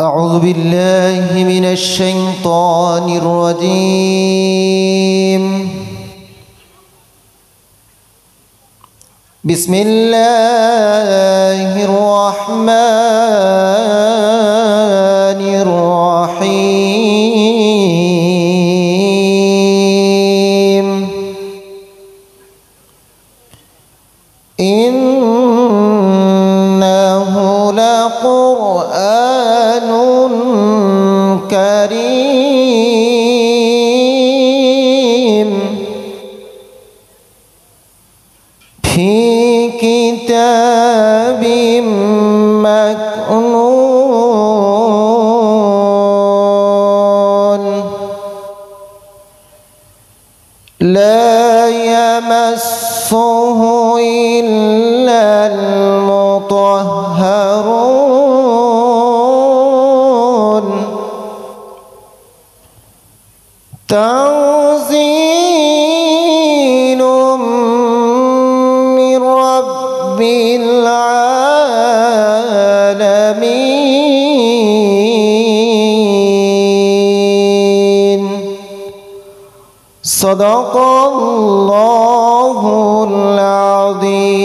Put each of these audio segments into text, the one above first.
أعوذ بالله من الشيطان الرجيم. بسم الله الرحمن الرحيم. إنه لقرآن كريم في كتاب مكنون لا يمسه إلا المطهرون تنزيل من رب العالمين. صدق الله العظيم.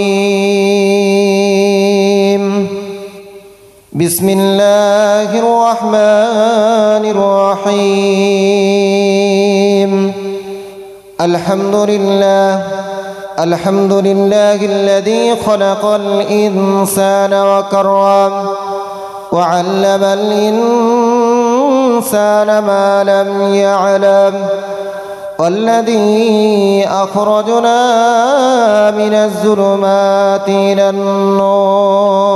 بسم الله الرحمن الرحيم. الحمد لله الذي خلق الإنسان وكرم وعلم الإنسان ما لم يعلم والذي أخرجنا من الظلمات إلى النور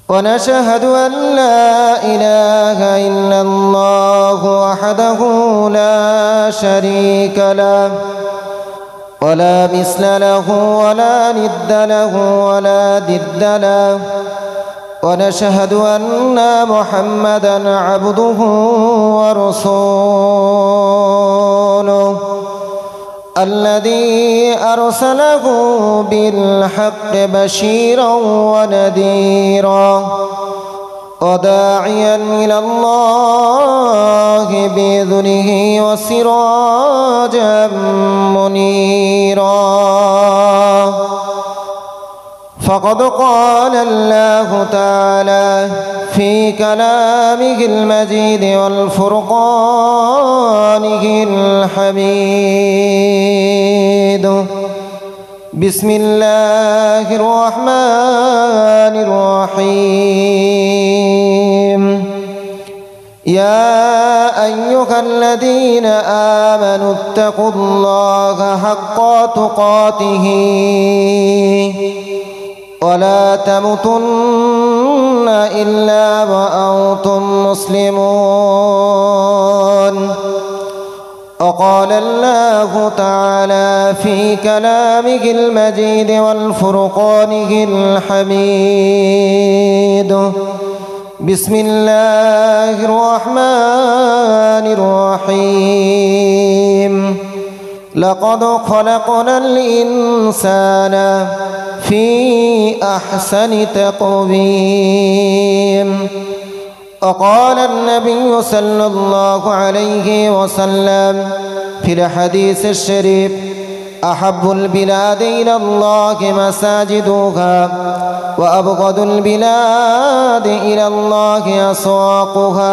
ونشهد أن لا إله إلا الله وحده لا شريك له ولا مثل له ولا ند له ولا ضد له ونشهد أن محمدًا عبده ورسوله الذي أرسله بالحق بشيرا ونذيرا وداعيا إلى الله بإذنه وسراجا منيرا. فقد قال الله تعالى في كلامه المجيد والفرقانه الحميد. بسم الله الرحمن الرحيم. يا أيها الذين آمنوا اتقوا الله حق تقاته ولا تموتن إلا وأنتم مسلمون. وقال الله تعالى في كلامه المجيد والفرقانه الحميد. بسم الله الرحمن الرحيم. لقد خلقنا الإنسان في أحسن تقويم. وقال النبي صلى الله عليه وسلم في الحديث الشريف: أحب البلاد إلى الله مساجدها وأبغض البلاد إلى الله أسواقها.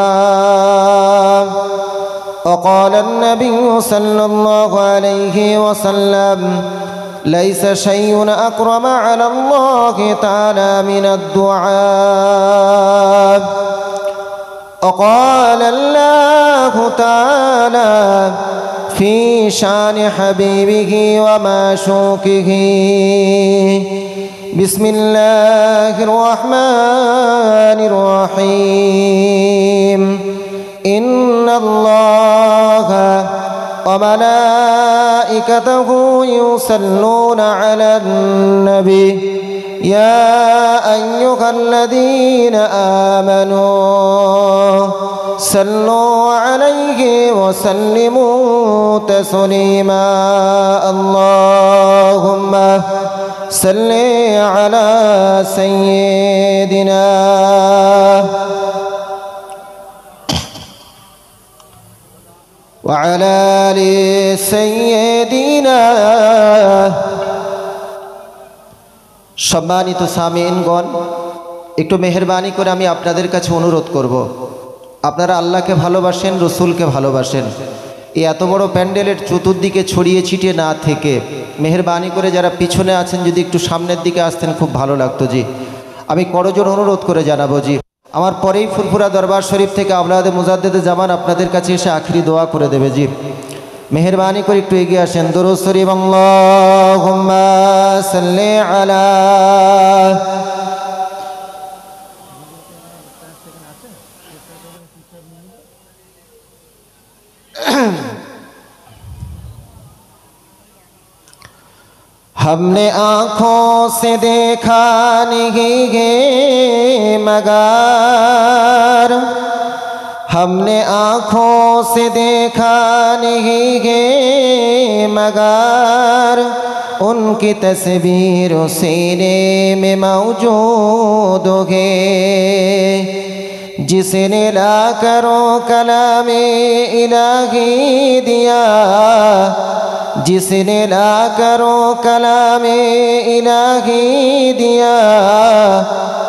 وقال النبي صلى الله عليه وسلم: ليس شيء أكرم على الله تعالى من الدعاء. وقال الله تعالى في شان حبيبه ومعشوقه: بسم الله الرحمن الرحيم. إن الله وملائكته يصلون على النبي يا أيها الذين آمنوا صلوا عليه وسلموا تسليما. اللهم صل على سيدنا وعلى آل سيدنا সম্মানিত সামিঈনগণ, একটু মেহেরবানি করে আমি আপনাদের কাছে অনুরোধ করব, আপনারা আল্লাহকে ভালোবাসেন, রসুলকে ভালোবাসেন, এই এত বড় প্যান্ডেলের চতুর্দিকে ছড়িয়ে ছিটিয়ে না থেকে মেহেরবানি করে যারা পিছনে আছেন যদি একটু সামনের দিকে আসতেন খুব ভালো লাগতো জি। আমি করজোর অনুরোধ করে জানাবো জি। আমার পরেই ফুরফুরা দরবার শরীফ থেকে আওলাদে মুজাদ্দেদে জামান আপনাদের কাছে এসে আখিরি দোয়া করে দেবে জি। মেহেরবানি করে একটু এগিয়ে আসেন। দুরূদ শরীফ আল্লাহুম্মা সাল্লি আলা हमने आँखों से देखा नहीं है मगर हमने आँखों से देखा नहीं है मगर उनकी तस्वीर सीने में मौजूद है। जिसने ला करो कलामे इलाही दिया, जिसने ला करो कलामे इलाही दिया,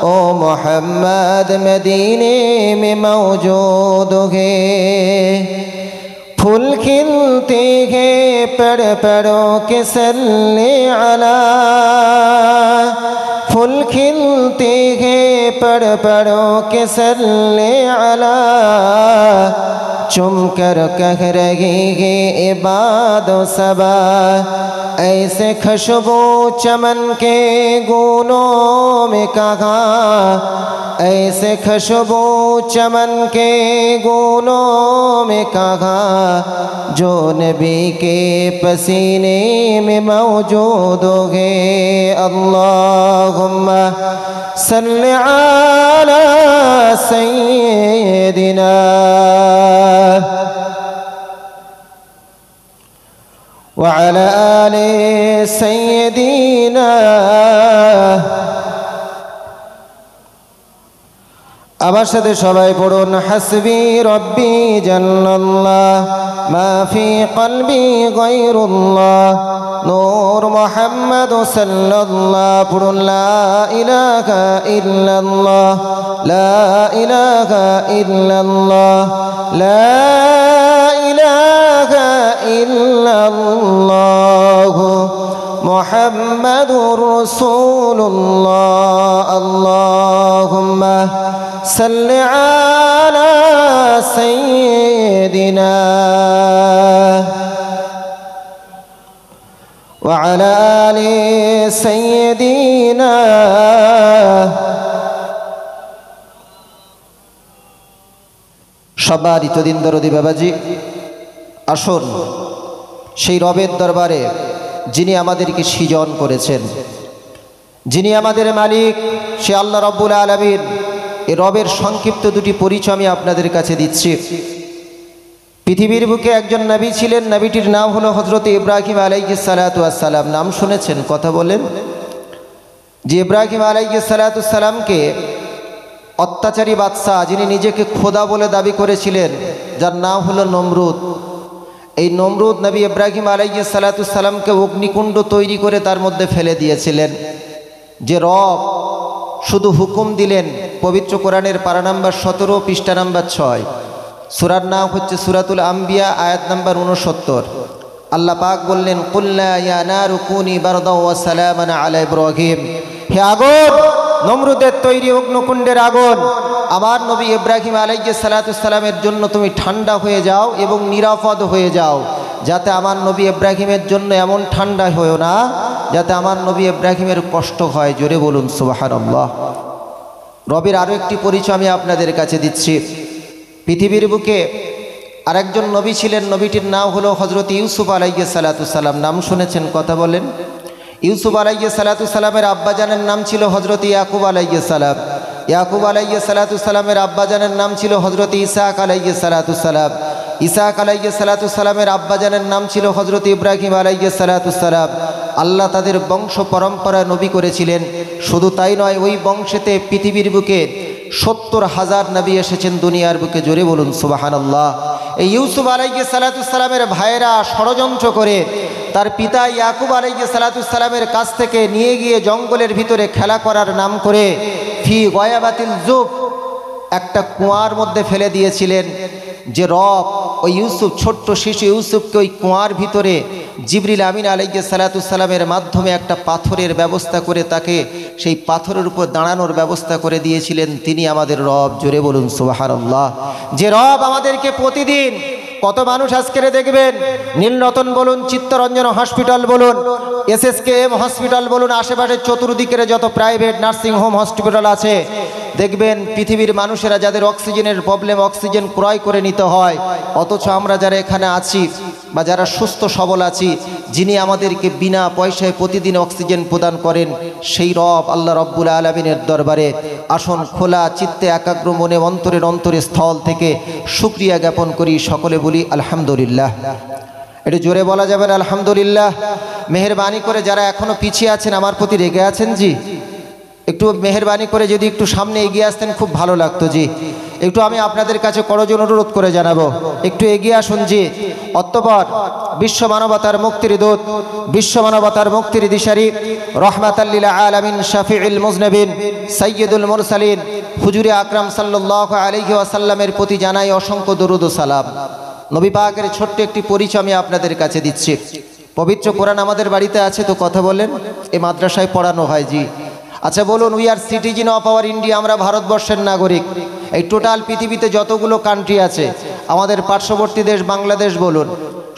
ओ मोहम्मद मदीने में मौजूद है। फूल खिलते हैं पेड़ पेड़ों के सल्ले अला, फूल खिलते हैं पेड़ पेड़ों के सल्ले अला, चुम कर कह रही है इबादो सबा, ऐसे खुशबू चमन के गुनों में कहा, ऐसे खुशबू चमन के गुनों में कहा, जो नबी के पसीने में मौजूद है। अल्लाहुम्मा सल्ली अला सय्यिदिना وعلى آل سيدنا। আমার সাথে সবাই পড়ুন, হাসবি রব্বি জাল্লাল্লাহ মা ফি কলবি গায়রুল্লাহ নূর মুহাম্মদ সাল্লাল্লাহ। পড়ুন লা ইলাহা ইল্লাল্লাহ লা ইলাহা ইল্লাল্লাহ লা ইলাহা ইল্লাল্লাহ মুহাম্মাদুর রাসূলুল্লাহ। আল্লাহুম্মা সাল্লি আলা সাইয়্যিদিনা ওয়া আলা আলি সাইয়্যিদিনা। সম্মানিত দিন দরদি বাবাজি, আসুন সেই রবের দরবারে যিনি আমাদেরকে সৃজন করেছেন, যিনি আমাদের মালিক, সে আল্লাহ রব্বুল আলামিন। এই রবের সংক্ষিপ্ত দুটি পরিচয় আমি আপনাদের কাছে দিচ্ছি। পৃথিবীর বুকে একজন নবী ছিলেন, নবীটির নাম হলো হযরত ইব্রাহিম আলাইহিস সালাতু ওয়াস সালাম। নাম শুনেছেন? কথা বলেন। যে ইব্রাহিম আলাইহিস সালাতু ওয়াস সালামকে অত্যাচারী বাদশা, যিনি নিজেকে খোদা বলে দাবি করেছিলেন, যার নাম হলো নমরুদ, এই নমরুদ নবী ইব্রাহিম আলাইহিস সালাতু ওয়াস সালামকে অগ্নিকুণ্ড তৈরি করে তার মধ্যে ফেলে দিয়েছিলেন। যে রব শুধু হুকুম দিলেন, পবিত্র কোরআনের পারা নাম্বার 17 পৃষ্ঠা নাম্বার 6, সূরার নাম হচ্ছে সূরাতুল আম্বিয়া, আয়াত নাম্বার 69। আল্লাহ পাক বললেন, কুল্লা ইয়া নারু কুনি বারদাও ওয়া সালামান আলা ইব্রাহিম। হে আগুন, নমরুদের তৈরি অগ্নিকুণ্ডের আগুন, আমার নবী ইব্রাহিম আলাইহিস সালাতু ওয়াস সালামের জন্য তুমি ঠান্ডা হয়ে যাও এবং নিরাপদ হয়ে যাও, যাতে আমার নবী ইব্রাহিমের জন্য এমন ঠান্ডা হয়ো না যাতে আমার নবী ইব্রাহিমের কষ্ট হয়। জোরে বলুন সুবহানাল্লাহ। রবের আরও একটি পরিচয় আমি আপনাদের কাছে দিচ্ছি। পৃথিবীর বুকে আরেকজন নবী ছিলেন, নবীটির নাম হলো হযরত ইউসুফ আলাইহিস সালাতু ওয়াস সালাম। নাম শুনেছেন? কথা বলেন। ইউসুফ আলাইহিস সালাতু ওয়াস সালামের আব্বাজানের নাম ছিল হযরত ইয়াকুব আলাইহিস সালাম। ইয়াকুব আলাইহিস সালাতু ওয়াস সালামের আব্বাজানের নাম ছিল হযরত ইসহাক আলাইহিস সালাতু ওয়াস সালাম। ইসহাক আলাইহিস সালাতু ওয়াস সালামের আব্বাজানের নাম ছিল হযরত ইব্রাহিম আলাইহিস সালাতু ওয়াস সালাম। আল্লাহ তাদের বংশ পরম্পরা নবী করেছিলেন। শুধু তাই নয়, ওই বংশেতে পৃথিবীর বুকে 70,000 নবী এসেছেন দুনিয়ার বুকে। জোরে বলুন সুবহানাল্লাহ। এই ইউসুফ আলাইহিস সালামের ভাইয়েরা ষড়যন্ত্র করে তার পিতা ইয়াকুব আলাইহিস সালামের কাছ থেকে নিয়ে গিয়ে জঙ্গলের ভিতরে খেলা করার নাম করে ফি গয়াবাতিল জুব একটা কুয়ার মধ্যে ফেলে দিয়েছিলেন। যে রব ওই ইউসুফ, ছোট্ট শিশু ইউসুফকে ওই কুয়ার ভিতরে জিবরিল আমিন আলাইহিস সালামের মাধ্যমে একটা পাথরের ব্যবস্থা করে তাকে সেই পাথরের উপর দাঁড়ানোর ব্যবস্থা করে দিয়েছিলেন, তিনি আমাদের রব। জোরে বলুন সুবহানাল্লাহ। যে রব আমাদেরকে প্রতিদিন কত মানুষ আজকের দেখবেন, নীলরতন বলুন, চিত্তরঞ্জন হসপিটাল বলুন, SSKM হসপিটাল বলুন, আশেপাশে চতুর্দিকের যত প্রাইভেট নার্সিং হোম হসপিটাল আছে, দেখবেন পৃথিবীর মানুষেরা যাদের অক্সিজেনের প্রবলেম, অক্সিজেন ক্রয় করে নিতে হয়, অথচ আমরা যারা এখানে আছি বা যারা সুস্থ সবল আছি, যিনি আমাদেরকে বিনা পয়সায় প্রতিদিন অক্সিজেন প্রদান করেন, সেই রব আল্লাহ রব্বুল আলামিনের দরবারে আসন খোলা চিত্তে একাগ্র মনে অন্তরের স্থল থেকে শুকরিয়া জ্ঞাপন করি। সকলে বলি আলহামদুলিল্লাহ। একটু জোরে বলা যাবে না আলহামদুলিল্লাহ? মেহেরবানি করে যারা এখনো পিছিয়ে আছেন, আমার প্রতি রেগে আছেন জি, একটু মেহেরবানি করে যদি একটু সামনে এগিয়ে আসতেন খুব ভালো লাগতো জি। একটু আমি আপনাদের কাছে করজোড়ে অনুরোধ করে জানাবো, একটু এগিয়ে আসুন জি। অতঃপর বিশ্ব মানবতার মুক্তির দূত, বিশ্ব মানবতার মুক্তির দিশারি, রহমাতাল লিল আলামিন, শাফিউল মুজনিবিন, সাইয়্যিদুল মুরসালিন হুজুরে আকরাম সাল্লাল্লাহু আলাইহি ওয়াসাল্লামের প্রতি জানাই অসংখ্য দরুদ ও সালাম। নবী পাকের ছোট্ট একটি পরিচয় আমি আপনাদের কাছে দিচ্ছি। পবিত্র কোরআন আমাদের বাড়িতে আছে তো কথা বলেন, এই মাদ্রাসায় পড়ানো হয় জি। আচ্ছা বলুন, we are citizen of our India, আমরা ভারতবর্ষের নাগরিক। এই টোটাল পৃথিবীতে যতগুলো কান্ট্রি আছে, আমাদের পার্শ্ববর্তী দেশ বাংলাদেশ বলুন,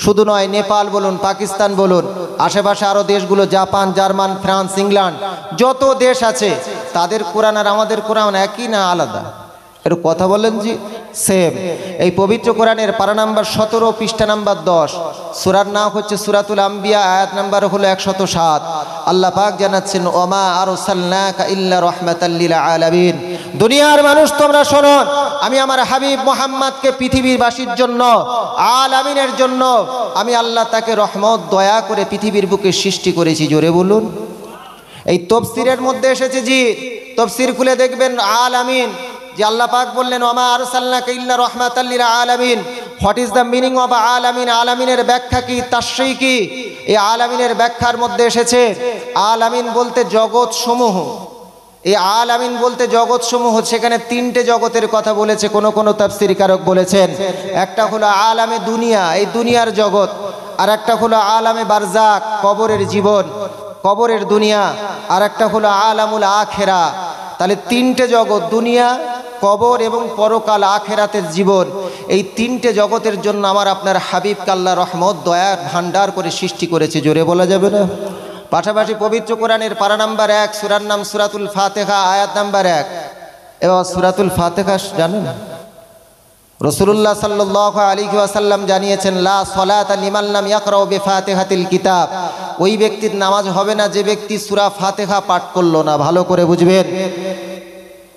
শুধু নয় নেপাল বলুন, পাকিস্তান বলুন, আশেপাশে আরও দেশগুলো, জাপান, জার্মান, ফ্রান্স, ইংল্যান্ড, যত দেশ আছে, তাদের কোরআন আর আমাদের কোরআন একই না আলাদা? একটু কথা বলেন জি। সেম। এই পবিত্র কোরআনের পারা নাম্বার 17, পৃষ্ঠা নাম্বার 10, সূরার নাম হচ্ছে সূরাতুল আম্বিয়া, আয়াত নাম্বার হলো 107। আল্লাহ পাক জানাচ্ছেন, ওমা আরসালনাকা ইল্লা রাহমাতাল লিল আলামিন। দুনিয়ার মানুষ তোমরা শোনো, আমি আমার হাবিব মুহাম্মদকে পৃথিবীবাসীর জন্য, আলামিনের জন্য আমি আল্লাহ তাকে রহমত দয়া করে পৃথিবীর বুকে সৃষ্টি করেছি। জোরে বলুন। এই তাফসীরের মধ্যে এসেছে জি, তাফসীর খুলে দেখবেন আলামিন, যে আল্লাহ পাক বললেন ওমা আরসালনাকা ইল্লা রাহমাতাল লিল আলামিন। What is the meaning of আলামিন? আলামিনের ব্যাখ্যা কি, তাশরীহ কি? এই আলামিনের ব্যাখ্যার মধ্যে এসেছে আলামিন বলতে জগৎ সমূহ। এই আলামিন বলতে জগৎ সমূহ, সেখানে 3টে জগতের কথা বলেছে। কোন তাফসীরকারক বলেছেন একটা হলো আলামে দুনিয়া, এই দুনিয়ার জগৎ, আর একটা হলো আলামে বারজাক, কবরের জীবন, কবরের দুনিয়া, আর একটা হলো আলামুল আখিরা। তাহলে 3টে জগৎ, দুনিয়া, কবর এবং পরকাল, আখেরাতের জীবন, এই 3টে জগতের জন্য আমার আপনার হাবিবকে আল্লাহ রহমত দয়ার ভান্ডার করে সৃষ্টি করেছে। জোরে বলা যাবে না? পাশাপাশি পবিত্র কোরআনের পারা নাম্বার 1, সূরার নাম সূরাতুল ফাতিহা, আয়াত নাম্বার 1। এবার সূরাতুল ফাতিহা জানেন, রাসূলুল্লাহ সাল্লাল্লাহু আলাইহি ওয়াসাল্লাম জানিয়েছেন, লা সালাতা লিমান লাম ইয়াকরাউ বিফাতিহাতিল কিতাব। ওই ব্যক্তির নামাজ হবে না যে ব্যক্তি সূরা ফাতিহা পাঠ করলো না। ভালো করে বুঝবেন।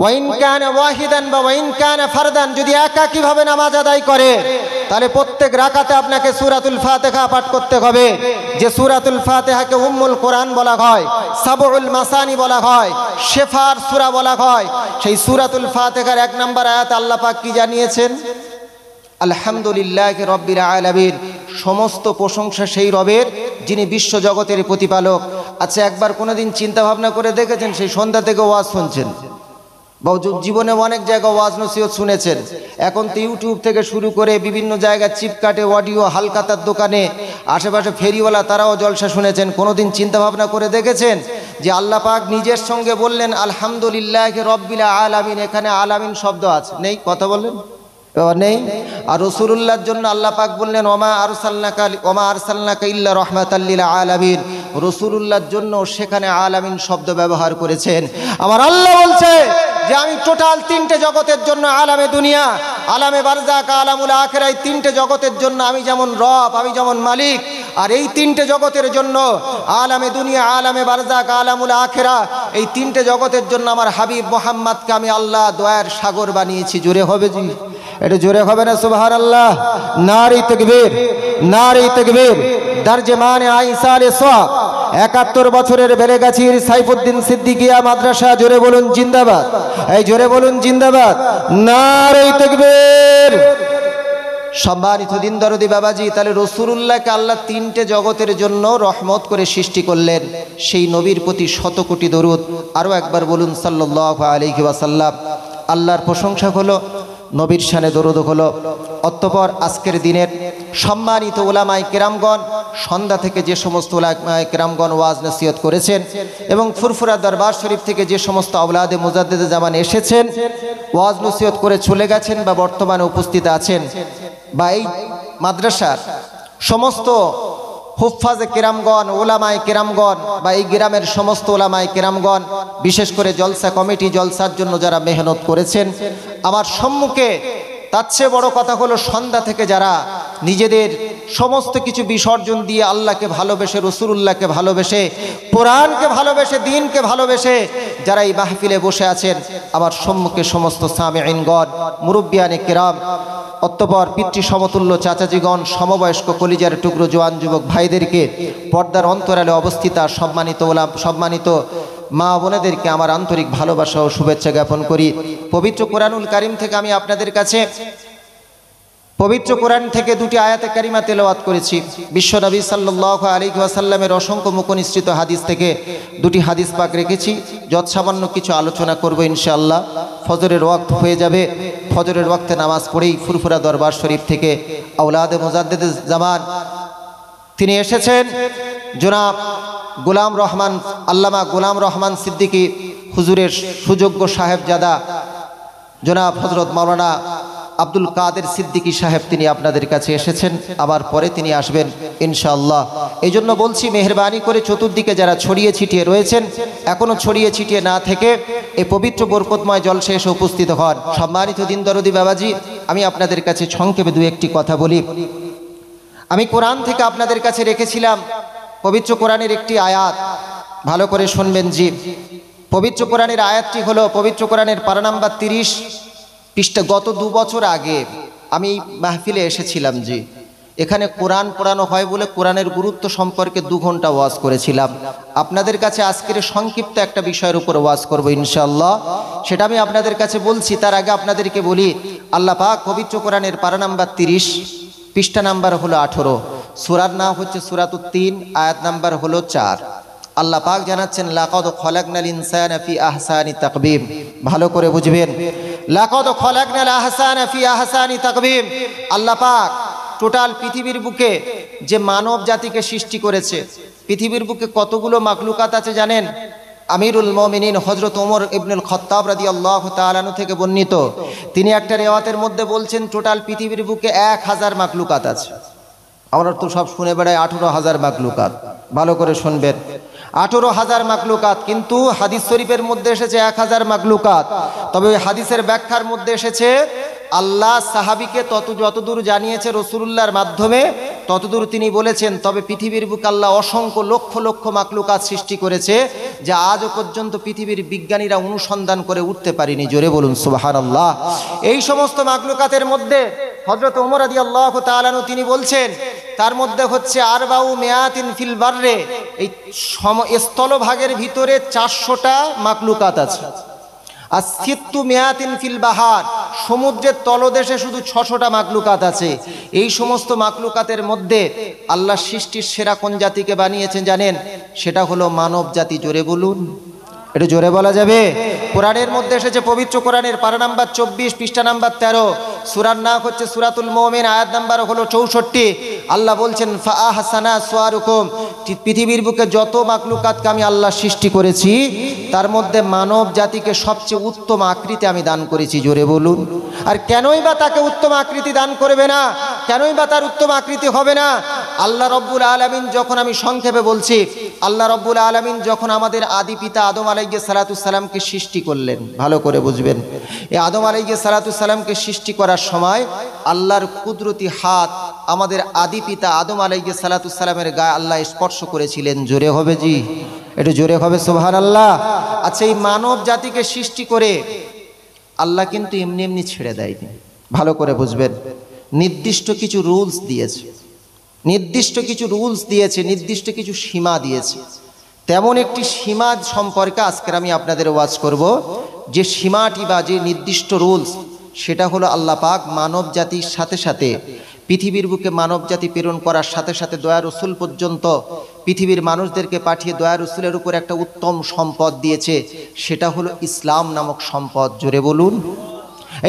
ওয়াইন কানা ওয়াহিদান বা ওয়াইন কানা ফারদান, যদি একাকীভাবে নামাজ আদায় করে, তাহলে প্রত্যেক রাকাতে আপনাকে সূরাতুল ফাতিহা পাঠ করতে হবে। যে সূরাতুল ফাতিহাকে উম্মুল কোরআন বলা হয়, সাবউল মাসানি বলা হয়, শেফার সূরা বলা হয়। সেই সূরাতুল ফাতিহার 1 নম্বর আয়াত আল্লাহ পাক কি জানিয়েছেন? আলহামদুলিল্লাহি রাব্বিল আলামিন। সমস্ত প্রশংসা সেই রবের যিনি বিশ্ব জগতের প্রতিপালক। আচ্ছা, একবার কোনোদিন চিন্তা ভাবনা করে দেখেছেন, সেই সন্ধ্যা থেকে ওয়াজ শুনছেন বা জীবনে অনেক জায়গায় ওয়াজ নসিহত শুনেছেন, এখন তো ইউটিউব থেকে শুরু করে বিভিন্ন জায়গায় চিপকাটে অডিও, হালকাতার দোকানে, আশেপাশে ফেরিওয়ালা, তারাও জলসা শুনেছেন। কোনোদিন চিন্তা ভাবনা করে দেখেছেন যে আল্লাহ পাক নিজের সঙ্গে বললেন আলহামদুলিল্লাহি রাব্বিল আলামিন? এখানে আলামিন শব্দ আছে, নেই? কথা বললেন নেই। আর রাসূলুল্লাহর জন্য আল্লাহ পাক বললেন ওমা আরসালনাকা ইল্লা রাহমাতাল লিল আলামিন। রাসূলুল্লাহর জন্য সেখানে আলামিন শব্দ ব্যবহার করেছেন। আমার আল্লাহ বলছে যে আমি টোটাল 3টে জগতের জন্য, আলামে দুনিয়া, আলামে বারজাক, আলামুল আখিরা, এই 3টে জগতের জন্য আমি যেমন রব, আমি যেমন মালিক, আর এই 3টে জগতের জন্য, আলামে দুনিয়া, আলামে বারজাক, আলামুল আখিরা, এই 3টে জগতের জন্য আমার হাবিব মুহাম্মদকে আমি আল্লাহ দয়ার সাগর বানিয়েছি। জোরে হবে জি, এটা জোরে হবে না? সুবহানাল্লাহ। নারে তাকবীর, নারে তাকবীর। দরজমান আইসালে সওয়াব। 71 বছরের বেলেগাছির সাইফুদ্দিন সিদ্দিকিয়া মাদ্রাসা, জোরে বলুন জিন্দাবাদ। এই জোরে বলুন জিন্দাবাদ, নারে তাকবীর। সম্মানিত দিন দরদি বাবাজি, তাহলে রাসূলুল্লাহকে আল্লাহ 3টে জগতের জন্য রহমত করে সৃষ্টি করলেন। সেই নবীর প্রতি 100 কোটি দরুদ। আরও একবার বলুন সাল্লাল্লাহু আলাইহি ওয়াসাল্লাম। আল্লাহর প্রশংসা হলো, নবীর শানে দরুদ হলো। অতঃপর আজকের দিনের সম্মানিত উলামায়ে কেরামগণ, সন্ধ্যা থেকে যে সমস্ত উলামায়ে কেরামগণ ওয়াজ নসিহত করেছেন এবং ফুরফুরা দরবার শরীফ থেকে যে সমস্ত আওলাদে মুজাদ্দিদে জামান এসেছেন, ওয়াজ নসিহত করে চলে গেছেন বা বর্তমানে উপস্থিত আছেন, বা এই মাদ্রাসার সমস্ত হুফাজে কেরামগণ, ওলামায়ে কেরামগণ বা এই গ্রামের সমস্ত ওলামায়ে কেরামগণ, বিশেষ করে জলসা কমিটি, জলসার জন্য যারা মেহনত করেছেন, আমার সম্মুখে তার চেয়ে বড় কথা হলো সন্ধ্যা থেকে যারা নিজেদের সমস্ত কিছু বিসর্জন দিয়ে আল্লাহকে ভালোবেসে, রাসূলুল্লাহকে ভালোবেসে, কোরআনকে ভালোবেসে, দ্বীনকে ভালোবেসে যারা এই মাহফিলে বসে আছেন, আমার সম্মুখে সমস্ত সামিঈনগণ, মুরব্বিয়ানে কেরাম, অতঃপর পিতৃ সমতুল্য চাচাজিগণ, সমবয়স্ক কলিজার টুকরো জোয়ান যুবক ভাইদেরকে, পর্দার অন্তরালে অবস্থিত সম্মানিত মা বোনেদেরকে আমার আন্তরিক ভালোবাসা ও শুভেচ্ছা জ্ঞাপন করি। পবিত্র কোরআনুল কারীম থেকে আমি আপনাদের কাছে পবিত্র কোরআন থেকে 2টি আয়াতে কারিমা তেলাওয়াত করেছি। বিশ্বনবী সাল্লাল্লাহু আলাইহি ওয়াসাল্লামের অসংখ্য মুখনিসৃত হাদিস থেকে 2টি হাদিস পাক রেখেছি। যৎসামান্য কিছু আলোচনা করব ইনশাআল্লাহ। ফজরের ওয়াক্ত হয়ে যাবে। ফজরের ওয়াক্তে নামাজ পড়েই ফুরফুরা দরবার শরীফ থেকে আওলাদে মুজাদ্দিদে জামান তিনি এসেছেন। জনাব গোলাম রহমান, আল্লামা গোলাম রহমান সিদ্দিকী হুজুরের সুযোগ্য সাহেবজাদা জনাব হযরত মাওলানা আব্দুল কাদের সিদ্দিকী সাহেব, তিনি আপনাদের কাছে এসেছেন। আবার পরে তিনি আসবেন ইনশাআল্লাহ। এই জন্য বলছি, মেহেরবানি করে চতুর্দিকে যারা ছড়িয়ে ছিটিয়ে রয়েছেন, এখনও ছড়িয়ে ছিটিয়ে না থেকে এই পবিত্র বরকতময় জলসে এসে উপস্থিত হন। সম্মানিত দিন দরদি বাবাজি, আমি আপনাদের কাছে সংক্ষেপে 2-1টি কথা বলি। আমি কোরআন থেকে আপনাদের কাছে রেখেছিলাম পবিত্র কোরআনের একটি আয়াত, ভালো করে শুনবেন জি। পবিত্র কোরআনের আয়াতটি হলো পবিত্র কোরআনের পারা নাম্বার 30 পৃষ্ঠা। গত 2 বছর আগে আমি মাহফিলে এসেছিলাম জি। এখানে কোরআন পড়ানো হয় বলে কোরআনের গুরুত্ব সম্পর্কে 2 ঘন্টা ওয়াজ করেছিলাম। আপনাদের কাছে আজকের সংক্ষিপ্ত একটা বিষয়ের উপর ওয়াজ করব ইনশাআল্লাহ, সেটা আমি আপনাদের কাছে বলছি। তার আগে আপনাদেরকে বলি, আল্লাহ পাক পবিত্র কোরআনের পারা নাম্বার 30 পৃষ্ঠা নাম্বার হলো 18, সূরার নাম হচ্ছে সূরাতুত তিন, আয়াত নাম্বার হলো 4। আল্লাহ পাক জানাচ্ছেন, লাকাদ খলাকনাল ইনসানা ফি আহসানি তাকবীম। ভালো করে বুঝবেন, লাকাদ খলাকনাল আহসানা ফি আহসানি তাকবীম। আল্লাহ পাক টোটাল পৃথিবীর বুকে যে মানব জাতিকে সৃষ্টি করেছে, পৃথিবীর বুকে কতগুলো মাখলুকাত আছে জানেন? আমিরুল মুমিনিন হযরত ওমর ইবনুল খাত্তাব রাদিয়াল্লাহু তাআলা আনহু থেকে বর্ণিত, তিনি একটা রিওয়ায়াতের মধ্যে বলছেন টোটাল পৃথিবীর বুকে 1000 মাখলুকাত আছে। আমরা তো সব শুনে বেড়াই 18,000 মাখলুকাত। ভালো করে শুনবেন, 18,000 মাখলুকাত, কিন্তু হাদিস শরীফের মধ্যে এসেছে 1000 মাখলুকাত। তবে ওই হাদিসের ব্যাখ্যার মধ্যে এসেছে আল্লাহ সাহাবীকে যতদূর জানিয়েছে রাসূলুল্লাহর মাধ্যমে, ততদূর তিনি বলেছেন। তবে পৃথিবীর বুকে আল্লাহ অসংখ্য লক্ষ লক্ষ মাখলুকাত সৃষ্টি করেছে, যা আজও পর্যন্ত পৃথিবীর বিজ্ঞানীরা অনুসন্ধান করে উঠতে পারেনি। জোরে বলুন সুবহানাল্লাহ। এই সমস্ত মাখলুকাতের মধ্যে হযরত ওমর রাদিয়াল্লাহু তাআলা আনহু তিনি বলছেন, তার মধ্যে হচ্ছে আরবাউ মিয়াতিন ফিল বাররে, এই স্থলভাগের ভিতরে 400টা মাখলুকাত আছে। আর সিত্তু মিয়াতিন ফিল বাহার, সমুদ্রের তলদেশে শুধু 600টা মাখলুকাত আছে। এই সমস্ত মাখলুকাতের মধ্যে আল্লাহ সৃষ্টির সেরা কোন জাতিকে বানিয়েছেন জানেন? সেটা হলো মানব জাতি। জোরে বলুন, এটা জোরে বলা যাবে? কোরআনের মধ্যে এসেছে, পবিত্র কোরআনের পারা নাম্বার 24 পৃষ্ঠা নাম্বার 13, সূরার নাম হচ্ছে সূরাতুল মুমিন, আয়াত নাম্বার হলো 64। আল্লাহ বলছেন, ফা আহসানা সুয়ারুকুম, পৃথিবীর বুকে যত মাখলুকাতকে আমি আল্লাহ সৃষ্টি করেছি, তার মধ্যে মানব জাতিকে সবচেয়ে উত্তম আকৃতি আমি দান করেছি। জোরে বলুন। আর কেনই বা তাকে উত্তম আকৃতি দান করবে না? কেনই বা তার উত্তম আকৃতি হবে না? আল্লাহ রব্বুল আলামিন, যখন আমি সংক্ষেপে বলছি, আল্লাহ রব্বুল আলামিন যখন আমাদের আদি পিতা আদম আলাইহিস সালাতু সালামকে সৃষ্টি করলেন, ভালো করে বুঝবেন, এই আদম আলাইহিস সালাতু সালামকে সৃষ্টি করার সময় আল্লাহর কুদরতি হাত আমাদের আদি পিতা আদম আলাইহিস সালাতু সালামের গায়ে আল্লাহ স্পর্শ করেছিলেন। জোরে হবে জি, একটু জোরে হবে সুবহানাল্লাহ। আচ্ছা, এই মানব জাতিকে সৃষ্টি করে আল্লাহ কিন্তু এমনি এমনি ছেড়ে দেয়নি। ভালো করে বুঝবেন, নির্দিষ্ট কিছু রুলস দিয়েছে, নির্দিষ্ট কিছু রুলস দিয়েছে, নির্দিষ্ট কিছু সীমা দিয়েছে। তেমন একটি সীমা সম্পর্কে আজকে আমি আপনাদের ওয়াজ করব, যে সীমাটি বা যে নির্দিষ্ট রুলস, সেটা হলো আল্লাহ পাক মানব জাতির সাথে সাথে পৃথিবীর বুকে মানব জাতি প্রেরণ করার সাথে সাথে দয়া রসুল পর্যন্ত পৃথিবীর মানুষদেরকে পাঠিয়ে দয়া রসুলের উপর একটা উত্তম সম্পদ দিয়েছে, সেটা হলো ইসলাম নামক সম্পদ। জোরে বলুন।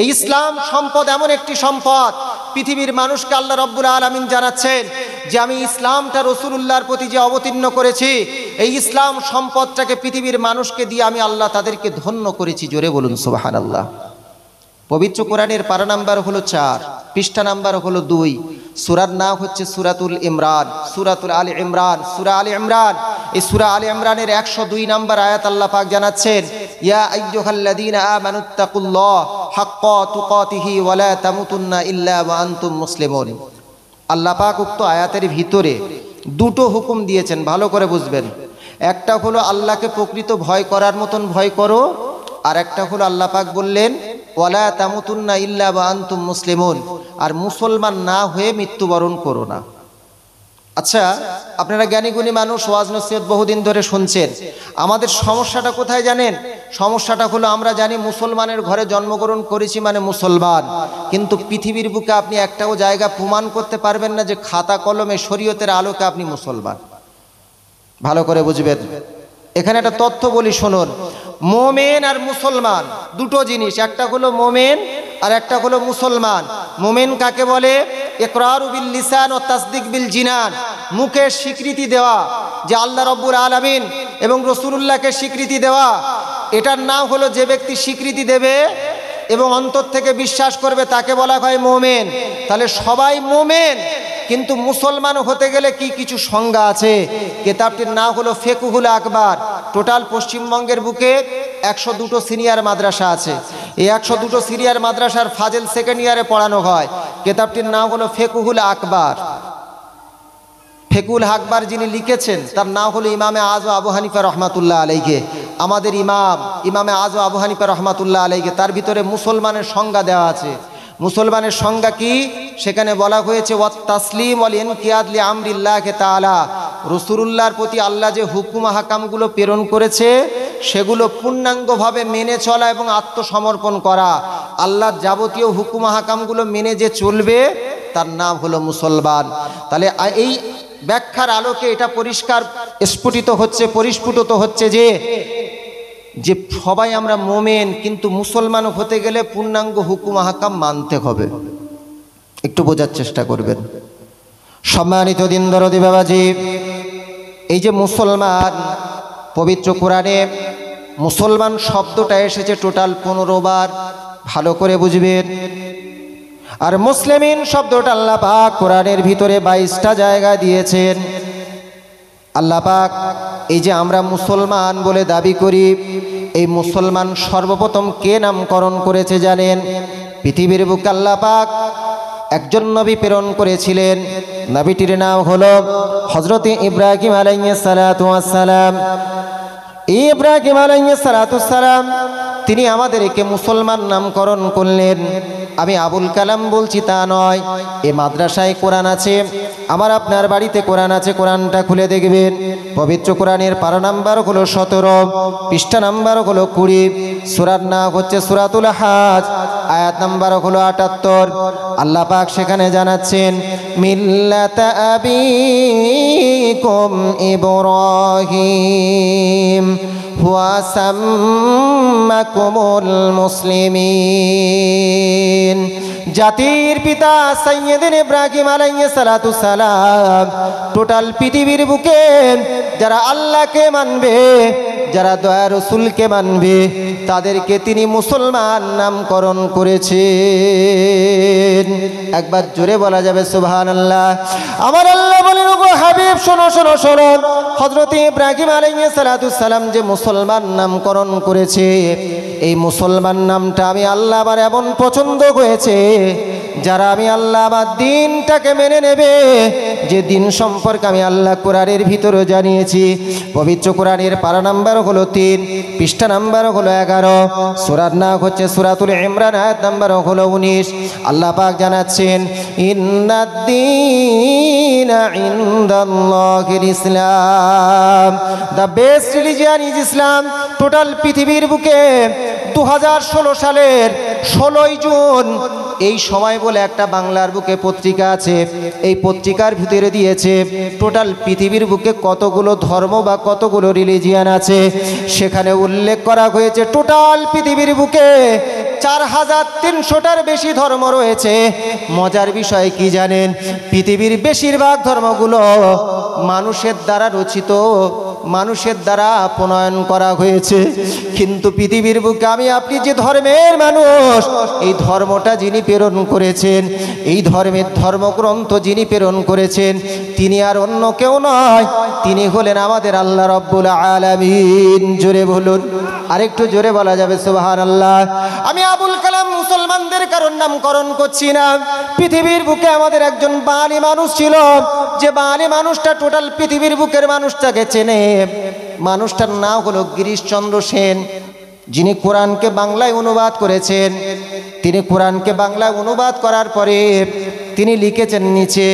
এই ইসলাম সম্পদ এমন একটি সম্পদ, পৃথিবীর মানুষকে আল্লাহ রব্বুল আলামিন জানাচ্ছেন যে আমি ইসলামটা রসুলুল্লাহর প্রতি যে অবতীর্ণ করেছি, এই ইসলাম সম্পদটাকে পৃথিবীর মানুষকে দিয়ে আমি আল্লাহ তাদেরকে ধন্য করেছি। জোরে বলুন সুবহানাল্লাহ। পবিত্র কোরআনের পারা নাম্বার হলো 4, পৃষ্ঠা নাম্বার হলো 2, সূরার নাম হচ্ছে সূরাতুল ইমরান, সূরাতুল আলে ইমরান, সূরা আলে ইমরান। এই সূরা আলে ইমরানের 102 নম্বর আয়াত আল্লাহ পাক জানাচ্ছেন, ইয়া আইয়ুহাল্লাযীনা আমানুত্তাকুল্লাহ হাক্কা তুকাতিহি ওয়া লা তামুতুন্না ইল্লা ওয়া আনতুম মুসলিমুন। আল্লাহ পাক উক্ত আয়াতের ভিতরে দুটো হুকুম দিয়েছেন, ভালো করে বুঝবেন। একটা হলো আল্লাহকে প্রকৃত ভয় করার মতন ভয় করো, আর একটা হলো আল্লাহ পাক বললেন ওয়ালা তামুতুন্না ইল্লা ওয়া আনতুম মুসলিমুন, আর মুসলমান না হয়ে মৃত্যুবরণ করো না। আচ্ছা, আপনারা জ্ঞানীগুণী মানুষ, ওয়াজ নসিহত বহুদিন ধরে শুনছেন। আমাদের সমস্যাটা কোথায় জানেন? সমস্যাটা হলো আমরা জানি মুসলমানের ঘরে জন্মগ্রহণ করেছি মানে মুসলমান, কিন্তু পৃথিবীর বুকে আপনি একটাও জায়গা প্রমাণ করতে পারবেন না যে খাতা কলমে শরীয়তের আলোকে আপনি মুসলমান। ভালো করে বুঝবেন। এখানে একটা তথ্য বলি শুনুন। মোমেন আর মুসলমান দুটো জিনিস, একটা হলো মোমেন আর একটা হলো মুসলমান। মোমেন কাকে বলে? ইকরারু বিল লিসান ও তাসদিক বিল জিনান, মুখে স্বীকৃতি দেওয়া যে আল্লাহ রব্বুল আলামিন এবং রাসূলুল্লাহকে স্বীকৃতি দেওয়া, এটার নাম হলো যে ব্যক্তি স্বীকৃতি দেবে এবং অন্তর থেকে বিশ্বাস করবে তাকে বলা হয় মোমেন। তাহলে সবাই মোমেন, কিন্তু মুসলমান হতে গেলে কি কিছু সংজ্ঞা আছে। কিতাবটির নাম হলো ফিকহুল আকবার। টোটাল পশ্চিমবঙ্গের বুকে 102টো সিনিয়র মাদ্রাসা আছে। এই 102টো সিনিয়র মাদ্রাসার ফাজেল সেকেন্ড ইয়ারে পড়ানো হয়। কিতাবটির নাম হলো ফিকহুল আকবার। ফিকহুল আকবার যিনি লিখেছেন তার নাম হলো ইমামে আযম আবু হানিফা রহমাতুল্লাহ আলাইহি। আমাদের ইমামে আযম আবু হানিফা রহমাতুল্লাহ আলাইহি, তার ভিতরে মুসলমানের সংজ্ঞা দেওয়া আছে। মুসলমানের সংজ্ঞা কি? সেখানে বলা হয়েছে ওয়াত তাসলিম ওয়াল ইনকিয়াদ লি আমরিল্লাহ তাআলা, রাসূলুল্লাহর প্রতি আল্লাহ যে হুকুম হাকামগুলো প্রেরণ করেছে সেগুলো পূর্ণাঙ্গভাবে মেনে চলা এবং আত্মসমর্পণ করা। আল্লাহর যাবতীয় হুকুম হাকামগুলো মেনে যে চলবে তার নাম হলো মুসলমান। তাহলে এই ব্যাখ্যার আলোকে এটা পরিষ্কার পরিস্ফুটিত হচ্ছে যে সবাই আমরা মোমেন, কিন্তু মুসলমান হতে গেলে পূর্ণাঙ্গ হুকুম হাকাম মানতে হবে। একটু বোঝার চেষ্টা করবেন। সম্মানিত দিন দরদি বাবাজি, এই যে মুসলমান, পবিত্র কোরআনে মুসলমান শব্দটা এসেছে টোটাল 15 বার। ভালো করে বুঝবেন। আর মুসলিমিন শব্দটা আল্লাহ পাক কোরআনের ভিতরে 22টা জায়গা দিয়েছেন। আল্লাহ পাক এই যে আমরা মুসলমান বলে দাবি করি, এই মুসলমান সর্বপ্রথম কে নামকরণ করেছে জানেন? পৃথিবীর বুকে আল্লাহ পাক একজন নবী প্রেরণ করেছিলেন। নবীটির নাম হলো হযরত ইব্রাহিম আলাইহিস সালাতু ওয়াস সালাম। ইব্রাহিম আলাইহিস সালাতু ওয়াস সালাম তিনি আমাদেরকে মুসলমান নামকরণ করলেন। আমি আবুল কালাম বলছি তা নয়। এ মাদ্রাসায় কোরআন আছে, আমার আপনার বাড়িতে কোরআন আছে, কোরআনটা খুলে দেখবেন। পবিত্র কোরআনের পারা নাম্বার হলো 17, পৃষ্ঠা নাম্বার হলো 20, সূরার নাম হচ্ছে সূরাতুল হাজ, আয়াত নাম্বার হলো 78। আল্লাহ পাক সেখানে জানাচ্ছেন মিল্লাতা আবিকুম ইব্রাহিম হুয়া সাম্মাকুমুল মুসলিমিন। জাতির পিতা সাইয়্যিদুনা ইব্রাহিম আলাইহিস সালাতু সালাম টোটাল পৃথিবীর বুকে যারা আল্লাহকে মানবে, যারা দয়া রসুলকে মানবে, তাদেরকে তিনি মুসলমান নামকরণ করেছেন। একবার জোরে বলা যাবে সুবহানাল্লাহ। আমার আল্লাহ বলেন, ওগো হাবিব শোনো শোনো শোনো, হযরত ইব্রাহিম আলাইহিস সালাতু সালাম যে মুসলমান নামকরণ করেছে, এই মুসলমান নামটা আমি আল্লাহ আমার এমন পছন্দ হয়েছে যারা আমি আল্লাহ আমার দিনটাকে মেনে নেবে, যে দিন সম্পর্কে আমি আল্লাহ কোরআনের ভিতরে জানিয়েছি। পবিত্র কোরআনের পারা নাম্বার হলো 3, পৃষ্ঠা নাম্বার হলো 11, সূরার নাম হচ্ছে সূরাতুল ইমরান, আয়াত নাম্বার হলো 19। আল্লাহ পাক জানাচ্ছেন, ইন্নাদ-দীনা ইনদাল্লাহিল ইসলাম, the best religion is Islam. Total পৃথিবীর বুকে 2016 সালের 16ই জুন এই সময় বলে একটা বাংলার বুকে পত্রিকা আছে, এই পত্রিকার ভিতরে দিয়েছে টোটাল পৃথিবীর বুকে কতগুলো ধর্ম বা কতগুলো রিলিজিয়ান আছে। সেখানে উল্লেখ করা হয়েছে টোটাল পৃথিবীর বুকে 4300টার বেশি ধর্ম রয়েছে। মজার বিষয় কি জানেন? পৃথিবীর বেশিরভাগ ধর্মগুলো মানুষের দ্বারা রচিত, মানুষের দ্বারা প্রণয়ন করা হয়েছে। কিন্তু পৃথিবীর বুকে আমি আপনি যে ধর্মের মানুষ, এই ধর্মটা যিনি প্রেরণ করেছেন, এই ধর্মের ধর্মগ্রন্থ যিনি প্রেরণ করেছেন, তিনি আর অন্য কেউ নয়, তিনি হলেন আমাদের আল্লাহ রব্বুল আলামিন। জোরে বলুন, আরেকটু জোরে বলা যাবে সুবহানাল্লাহ। আমি আবুল কালাম মুসলমানদের কারণ নামকরণ করছি না। পৃথিবীর বুকে আমাদের একজন বাঙালি মানুষ ছিল, যে বাঙালি মানুষটা টোটাল পৃথিবীর বুকের মানুষটাকে চেনে। মানুষটার নাম হলো গিরিশচন্দ্র সেন, যিনি কোরআনকে বাংলায় অনুবাদ করেছেন। তিনি কোরআনকে বাংলায় অনুবাদ করার পরে তিনি লিখেছেন নিচে,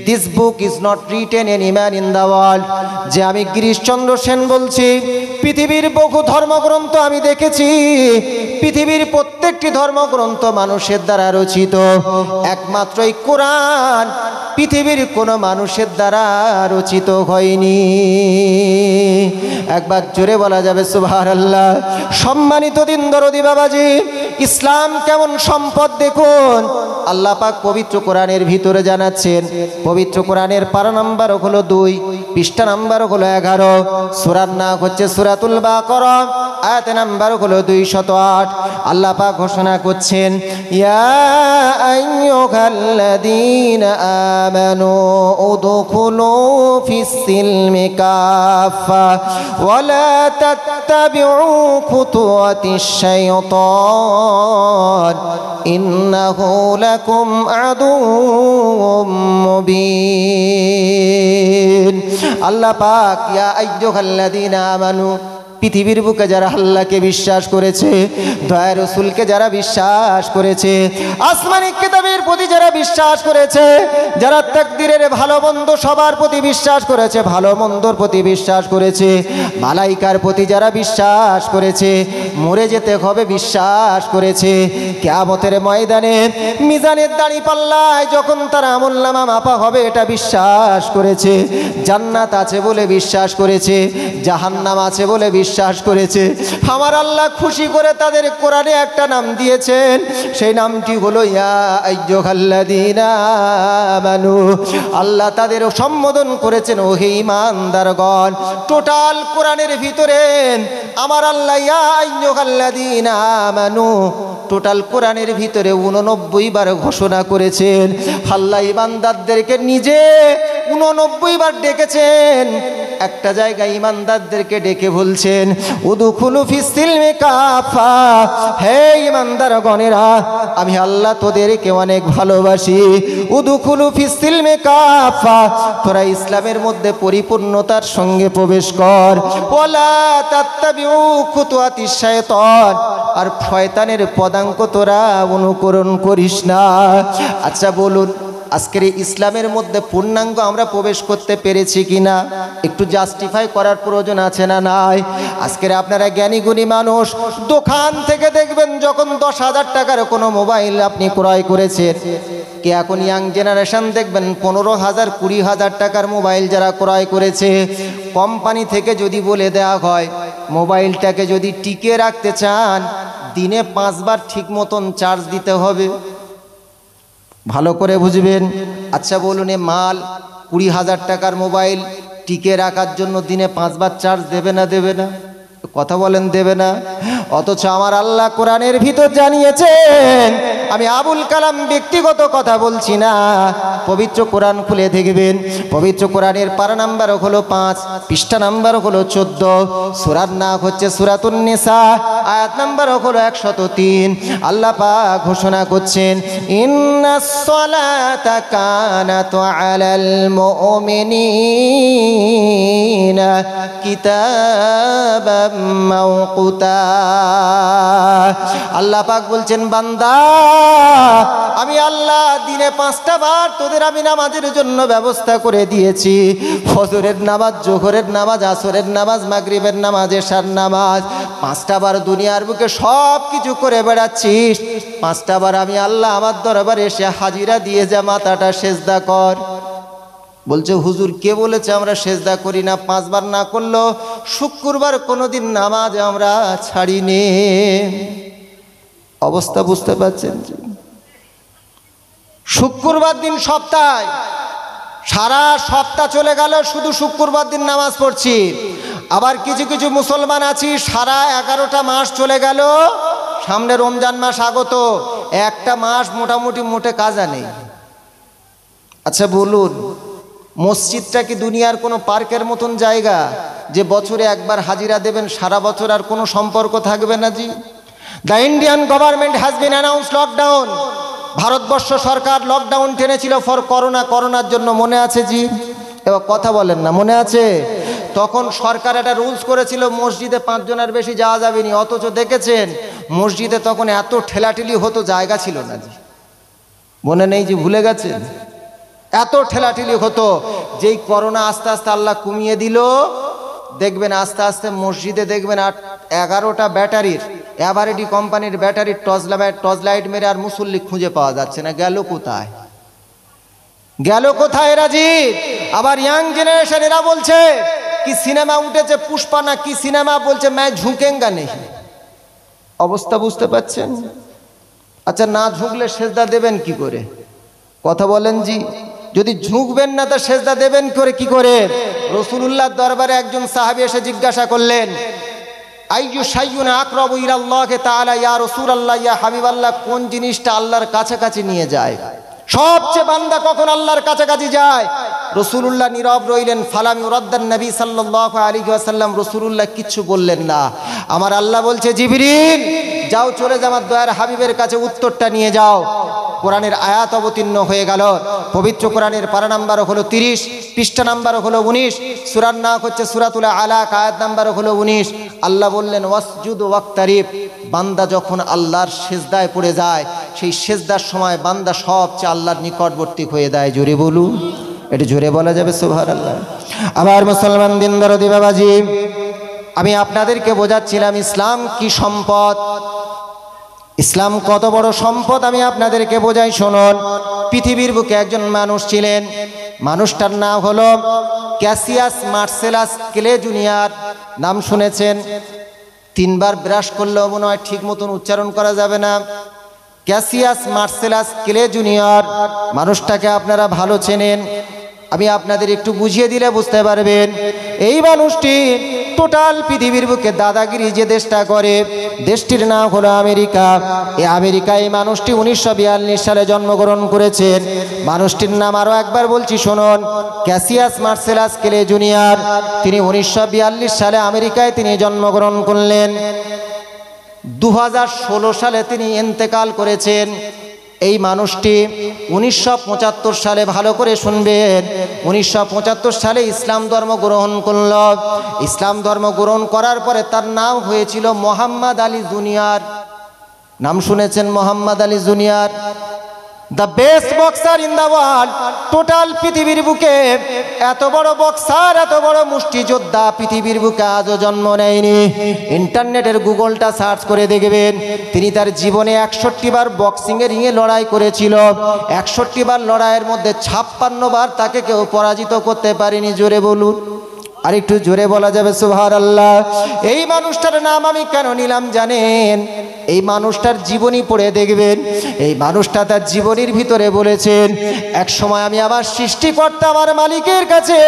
this book is not written any man in the world. যে আমি গিরিশচন্দ্র সেন বলছি, পৃথিবীর বহু ধর্মগ্রন্থ আমি দেখেছি, পৃথিবীর প্রত্যেকটি ধর্মগ্রন্থ মানুষের দ্বারা রচিত, একমাত্র এই কোরআন পৃথিবীর কোনো মানুষের দ্বারা রচিত হয়নি। একবার জোরে বলা যাবে সুবহানাল্লাহ। সম্মানিত দিন দরদি বাবাজি, ইসলাম কেমন সম্পদ দেখুন। আল্লাহ পাক পবিত্র কোরআনের ভিতরে জানাচ্ছেন, পবিত্র কোরআনের পারা নাম্বার হলো 2, পৃষ্ঠা নাম্বার হলো 11, সূরার নাম হচ্ছে সূরাতুল বাকারা, আয়াত নাম্বার হলো 208। আল্লাহ পাক ঘোষণা করছেন, ইয়া আইয়ুহাল্লাযীনা আমানু উদখুলু ফিস-সিলমি কাফা ওয়া লা তাত্তাবিউ খুতুওয়াতিশ শাইতান ইন্নাহু লাকুম আদুউম মুবিন। আল্লাহ পাক ইয়া আইয়ুহাল্লাযীনা আমানু, পৃথিবীর বুকে যারা আল্লাহকে বিশ্বাস করেছে, দয়া রাসূলকে যারা বিশ্বাস করেছে, আসমানি কিতাবের প্রতি যারা বিশ্বাস করেছে, যারা তাকদীরের ভালো মন্দ সবার প্রতি বিশ্বাস করেছে, ভালো মন্দর প্রতি বিশ্বাস করেছে, মালাইকার প্রতি যারা বিশ্বাস করেছে, মরে যেতে হবে বিশ্বাস করেছে, কিয়ামতের ময়দানে মিজানের দাড়ি পাল্লায় যখন তার আমলনামা মাপা হবে এটা বিশ্বাস করেছে, জান্নাত আছে বলে বিশ্বাস করেছে, জাহান্নাম আছে বলে বিশ্বাস করেছে। আমার আল্লাহ খুশি করে তাদের কোরআনে একটা নাম দিয়েছেন, সেই নামটি হলো ইয়া আইয়ুহাল্লাযীনা আমানু। আল্লাহ তাদের সম্বোধন করেছেন, ও হে ঈমানদারগণ। টোটাল কোরআনের ভিতরে আমার আল্লাহ ইয়া আইয়ুহাল্লাযীনা আমানু টোটাল কোরআনের ভিতরে 89 বার ঘোষণা করেছেন। আল্লাহ ঈমানদারদেরকে নিজে 89 বার ডেকেছেন। একটা জায়গায় ঈমানদারদেরকে ডেকে বলছেন, উদখুলু ফিস-সিলমি কাফা, হে ঈমানদারগণেরা, আমি আল্লাহ তোদেরকে অনেক ভালোবাসি। উদখুলু ফিস-সিলমি কাফা, তোরা ইসলামের মধ্যে পরিপূর্ণতার সঙ্গে প্রবেশ কর। ওয়ালা তাত্তাবিউ খুতুওয়াতিশ শাইতান, আর শয়তানের পদাঙ্ক তোরা অনুকরণ করিস না। আচ্ছা বলুন, আজকের এই ইসলামের মধ্যে পূর্ণাঙ্গ আমরা প্রবেশ করতে পেরেছি কিনা একটু জাস্টিফাই করার প্রয়োজন আছে না নাই? আজকের আপনারা জ্ঞানী গুণী মানুষ, দোকান থেকে দেখবেন যখন 10,000 টাকার কোনো মোবাইল আপনি ক্রয় করেছেন, কে এখন ইয়াং জেনারেশন দেখবেন 15,000 20,000 টাকার মোবাইল যারা ক্রয় করেছে, কোম্পানি থেকে যদি বলে দেওয়া হয় মোবাইলটাকে যদি টিকে রাখতে চান দিনে 5 বার ঠিক মতন চার্জ দিতে হবে। ভালো করে বুঝবেন। আচ্ছা বলুন, এ মাল 20,000 টাকার মোবাইল টিকে রাখার জন্য দিনে 5 বার চার্জ দেবে না দেবে না? কথা বলেন দেবে না? অথচ আমার আল্লাহ কোরআনের ভিতর জানিয়েছেন, আমি আবুল কালাম ব্যক্তিগত কথা বলছি না, পবিত্র কোরআন খুলে দেখবেন, পবিত্র কোরআনের পারা নাম্বার হলো 5, পৃষ্ঠা নাম্বার হলো 14, সূরার নাম হচ্ছে সূরাতুন নিসা, আয়াত নাম্বার হলো 103। আল্লাহ পাক ঘোষণা করছেন, ইন্নাস সালাতা কানাত আলাল মুমিনিনা কিতাবাম মাওকুতা। আল্লাহ পাক বলছেন, বান্দা আমি আল্লাহ দিনে 5টা বার তোদের আমি নামাজের জন্য ব্যবস্থা করে দিয়েছি। ফজরের নামাজ, জোহরের নামাজ, আসরের নামাজ, মাগরিবের নামাজ, এশার নামাজ, 5টা বার দুনিয়ার বুকে সব কিছু করে বেড়াচ্ছিস, 5টা বার আমি আল্লাহ আমার দরবারে এসে হাজিরা দিয়ে যা, মাথাটা সেজদা কর। বলছে, হুজুর কে বলেছে আমরা সেজদা করি না? 5 বার না করলেও শুক্রবার কোনোদিন নামাজ আমরা ছাড়িনি। অবস্থা বুঝতে পারছেন? শুক্রবার দিন সপ্তাহে, সারা সপ্তাহ চলে গেল শুধু শুক্রবার দিন নামাজ পড়ছি। আবার কিছু কিছু মুসলমান আছি, সারা 11টা মাস চলে গেল, সামনে রমজান মাস আগত, একটা মাস মোটামুটি মোটে কাজা নেই। আচ্ছা বলুন, মসজিদটা কি দুনিয়ার কোনো পার্কের মতন জায়গা যে বছরে একবার হাজিরা দেবেন, সারা বছর আর কোনো সম্পর্ক থাকবে না? জি, the Indian government has been announced lockdown. ভারতবর্ষ সরকার লকডাউন টেনেছিল ফর করোনা, করোনার জন্য, মনে আছে? জি, এবার কথা বলেন না, মনে আছে? তখন সরকার একটা রুলস করেছিল, মসজিদে 5 জনের বেশি যাওয়া যাবে না। অথচ দেখেছেন মসজিদে তখন এত ঠেলাঠেলি হতো, জায়গা ছিল না। জি, মনে নেই? যে ভুলে গেছেন? এত ঠেলাঠেলি হতো। যেই করোনা আস্তে আস্তে আল্লাহ কমিয়ে দিল, দেখবেন আস্তে আস্তে মসজিদে দেখবেন 11টা ব্যাটারির, এভারেডি কোম্পানির ব্যাটারির টর্চ লাইট মেরে আর মুসল্লি খুঁজে পাওয়া যাচ্ছে না। গেল কোথায়? গেল কোথায় রাজীব? আবার ইয়াং জেনারেশন এরা বলছে কি সিনেমা উঠেছে পুষ্পা না কি সিনেমা, বলছে मैं झुकेंगा नहीं। অবস্থা বুঝতে পাচ্ছেন? আচ্ছা, না ঝুঁকলে সেজদা দেবেন কি করে? কথা বলেন জি। যদি ঝুঁকবেন না তো সেজদা দেবেন করে কি করে? রাসূলুল্লাহর দরবারে একজন সাহাবী এসে জিজ্ঞাসা করলেন, আইয়ু শাইউন আকরাবু ইলাল্লাহ তাআলা ইয়া রাসূলুল্লাহ, ইয়া হাবিবাল্লাহ, কোন জিনিসটা আল্লাহর কাছাকাছি নিয়ে যায়? সবচেয়ে বান্দা কখন আল্লাহর কাছাকাছি যায়? রাসূলুল্লাহ নীরব রইলেন। ফালাম ইউরাদ্দান নবী সাল্লাল্লাহু আলাইহি ওয়াসাল্লাম, রাসূলুল্লাহ কিচ্ছু বললেন না। আমার আল্লাহ বলছে, জিবরিল যাও, চলে যাও আমার দয়ার হাবিবের কাছে, উত্তরটা নিয়ে যাও। কোরআনের আয়াত অবতীর্ণ হয়ে গেল। পবিত্র কোরআনের পারা নাম্বার হলো 30, পৃষ্ঠা নাম্বার হলো 19, সূরার নাম হচ্ছে সূরাতুল আলাক, আয়াত নাম্বার হলো 19। আল্লাহ বললেন, ওয়াসজুদ ওয়াক্তারিব। বান্দা যখন আল্লাহর সেজদায় পড়ে যায়, সেই সেজদার সময় বান্দা সবচেয়ে আল্লাহর নিকটবর্তী হয়ে যায়। জোরে বলুন, এটা জোরে বলা যাবে সুবহানাল্লাহ। আবার মুসলমান দিনদারদি বাবাজি, আমি আপনাদেরকে বোঝাচ্ছিলাম ইসলাম কি সম্পদ, ইসলাম কত বড় সম্পদ আমি আপনাদেরকে বোঝাই। শুনুন, পৃথিবীর বুকে একজন মানুষ ছিলেন, মানুষটার নাম হলো ক্যাসিয়াস মার্সেলাস ক্লে জুনিয়র। নাম শুনেছেন? 3 বার ব্রাশ করলেও মনে হয় ঠিক মতন উচ্চারণ করা যাবে না। ক্যাসিয়াস মার্সেলাস ক্লে জুনিয়র মানুষটাকে আপনারা ভালো চেনেন, আমি আপনাদের একটু বুঝিয়ে দিলে বুঝতে পারবেন। এই মানুষটি টোটাল পৃথিবীর বুকে দাদাগিরি যে দেশটা করে, দেশটির নাম হলো আমেরিকা। এই আমেরিকায় এই মানুষটি 1942 সালে জন্মগ্রহণ করেছেন। মানুষটির নাম আরও একবার বলছি, শুনুন, ক্যাসিয়াস মার্সেলাস ক্লে জুনিয়র। তিনি 1942 সালে আমেরিকায় তিনি জন্মগ্রহণ করলেন। 2016 সালে তিনি ইন্তেকাল করেছেন। এই মানুষটি 1975 সালে, ভালো করে শুনবেন, 1975 সালে ইসলাম ধর্ম গ্রহণ করল। ইসলাম ধর্ম গ্রহণ করার পরে তার নাম হয়েছিল মোহাম্মদ আলী জুনিয়র। নাম শুনেছেন? Mohammad Ali junior, the best boxer in the world. Total পৃথিবীর বুকে এত বড় বক্সার, এত বড় মুষ্টিযোদ্ধা পৃথিবীর বুকে আজও জন্ম নেয়নি। ইন্টারনেটের গুগলটা সার্চ করে দেখবেন, তিনি তার জীবনে 61 বার বক্সিংয়ের রিংয়ে লড়াই করেছিল। 61 বার লড়াইয়ের মধ্যে 56 বার তাকে কেউ পরাজিত করতে পারেনি। জোরে বলুন, আর একটু জোরে বলা যাবে সুবহানাল্লাহ। এই মানুষটার নাম আমি কেন নিলাম জানেন? এই মানুষটার জীবনী পড়ে দেখবেন, এই মানুষটা তার জীবনীর ভিতরে বলেছেন, এক সময় আমি আমার সৃষ্টিকর্তা আমার মালিকের কাছে,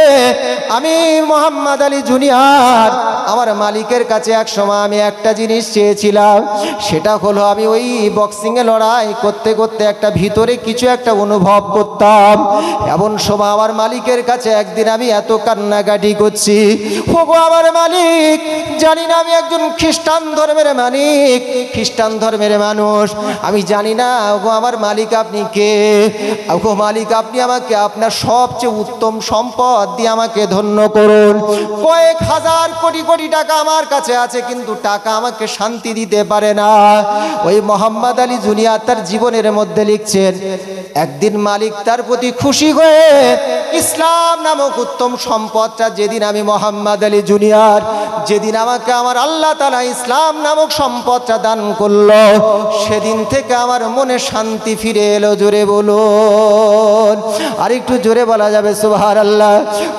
আমি মোহাম্মদ আলী জুনিয়র আমার মালিকের কাছে এক সময় আমি একটা জিনিস চেয়েছিলাম, সেটা হলো আমি ওই বক্সিংয়ে লড়াই করতে করতে একটা ভিতরে কিছু একটা অনুভব করতাম। এমন সময় আমার মালিকের কাছে একদিন আমি এত কান্নাকাটি করছি, ওগো আমার মালিক, জানি না আমি একজন খ্রিস্টান ধর্মের মালিক, খ্রিস্টান ধর্মের মানুষ, আমি জানি না ওগো আমার মালিক আপনি কে, ওগো মালিক আপনি আমাকে আপনার সবচেয়ে উত্তম সম্পদ দিয়ে আমাকে ধন্য করুন। কয়েক হাজার কোটি কোটি টাকা আমার কাছে আছে, কিন্তু টাকা আমাকে শান্তি দিতে পারে না। ওই মোহাম্মদ আলী জুনিয়র তার জীবনের মধ্যে লিখছেন, একদিন মালিক তার প্রতি খুশি হয়ে ইসলাম নামক উত্তম সম্পদটা যেদিন আমি মোহাম্মদ আলী জুনিয়র, যেদিন আমাকে আমার আল্লাহ তাআলা ইসলাম নামক সম্পদটা দান করলো, সেদিন থেকে আমার মনে শান্তি ফিরে এলো। জোরে বলুন, আর একটু জোরে বলা যাবে সুবহানাল্লাহ।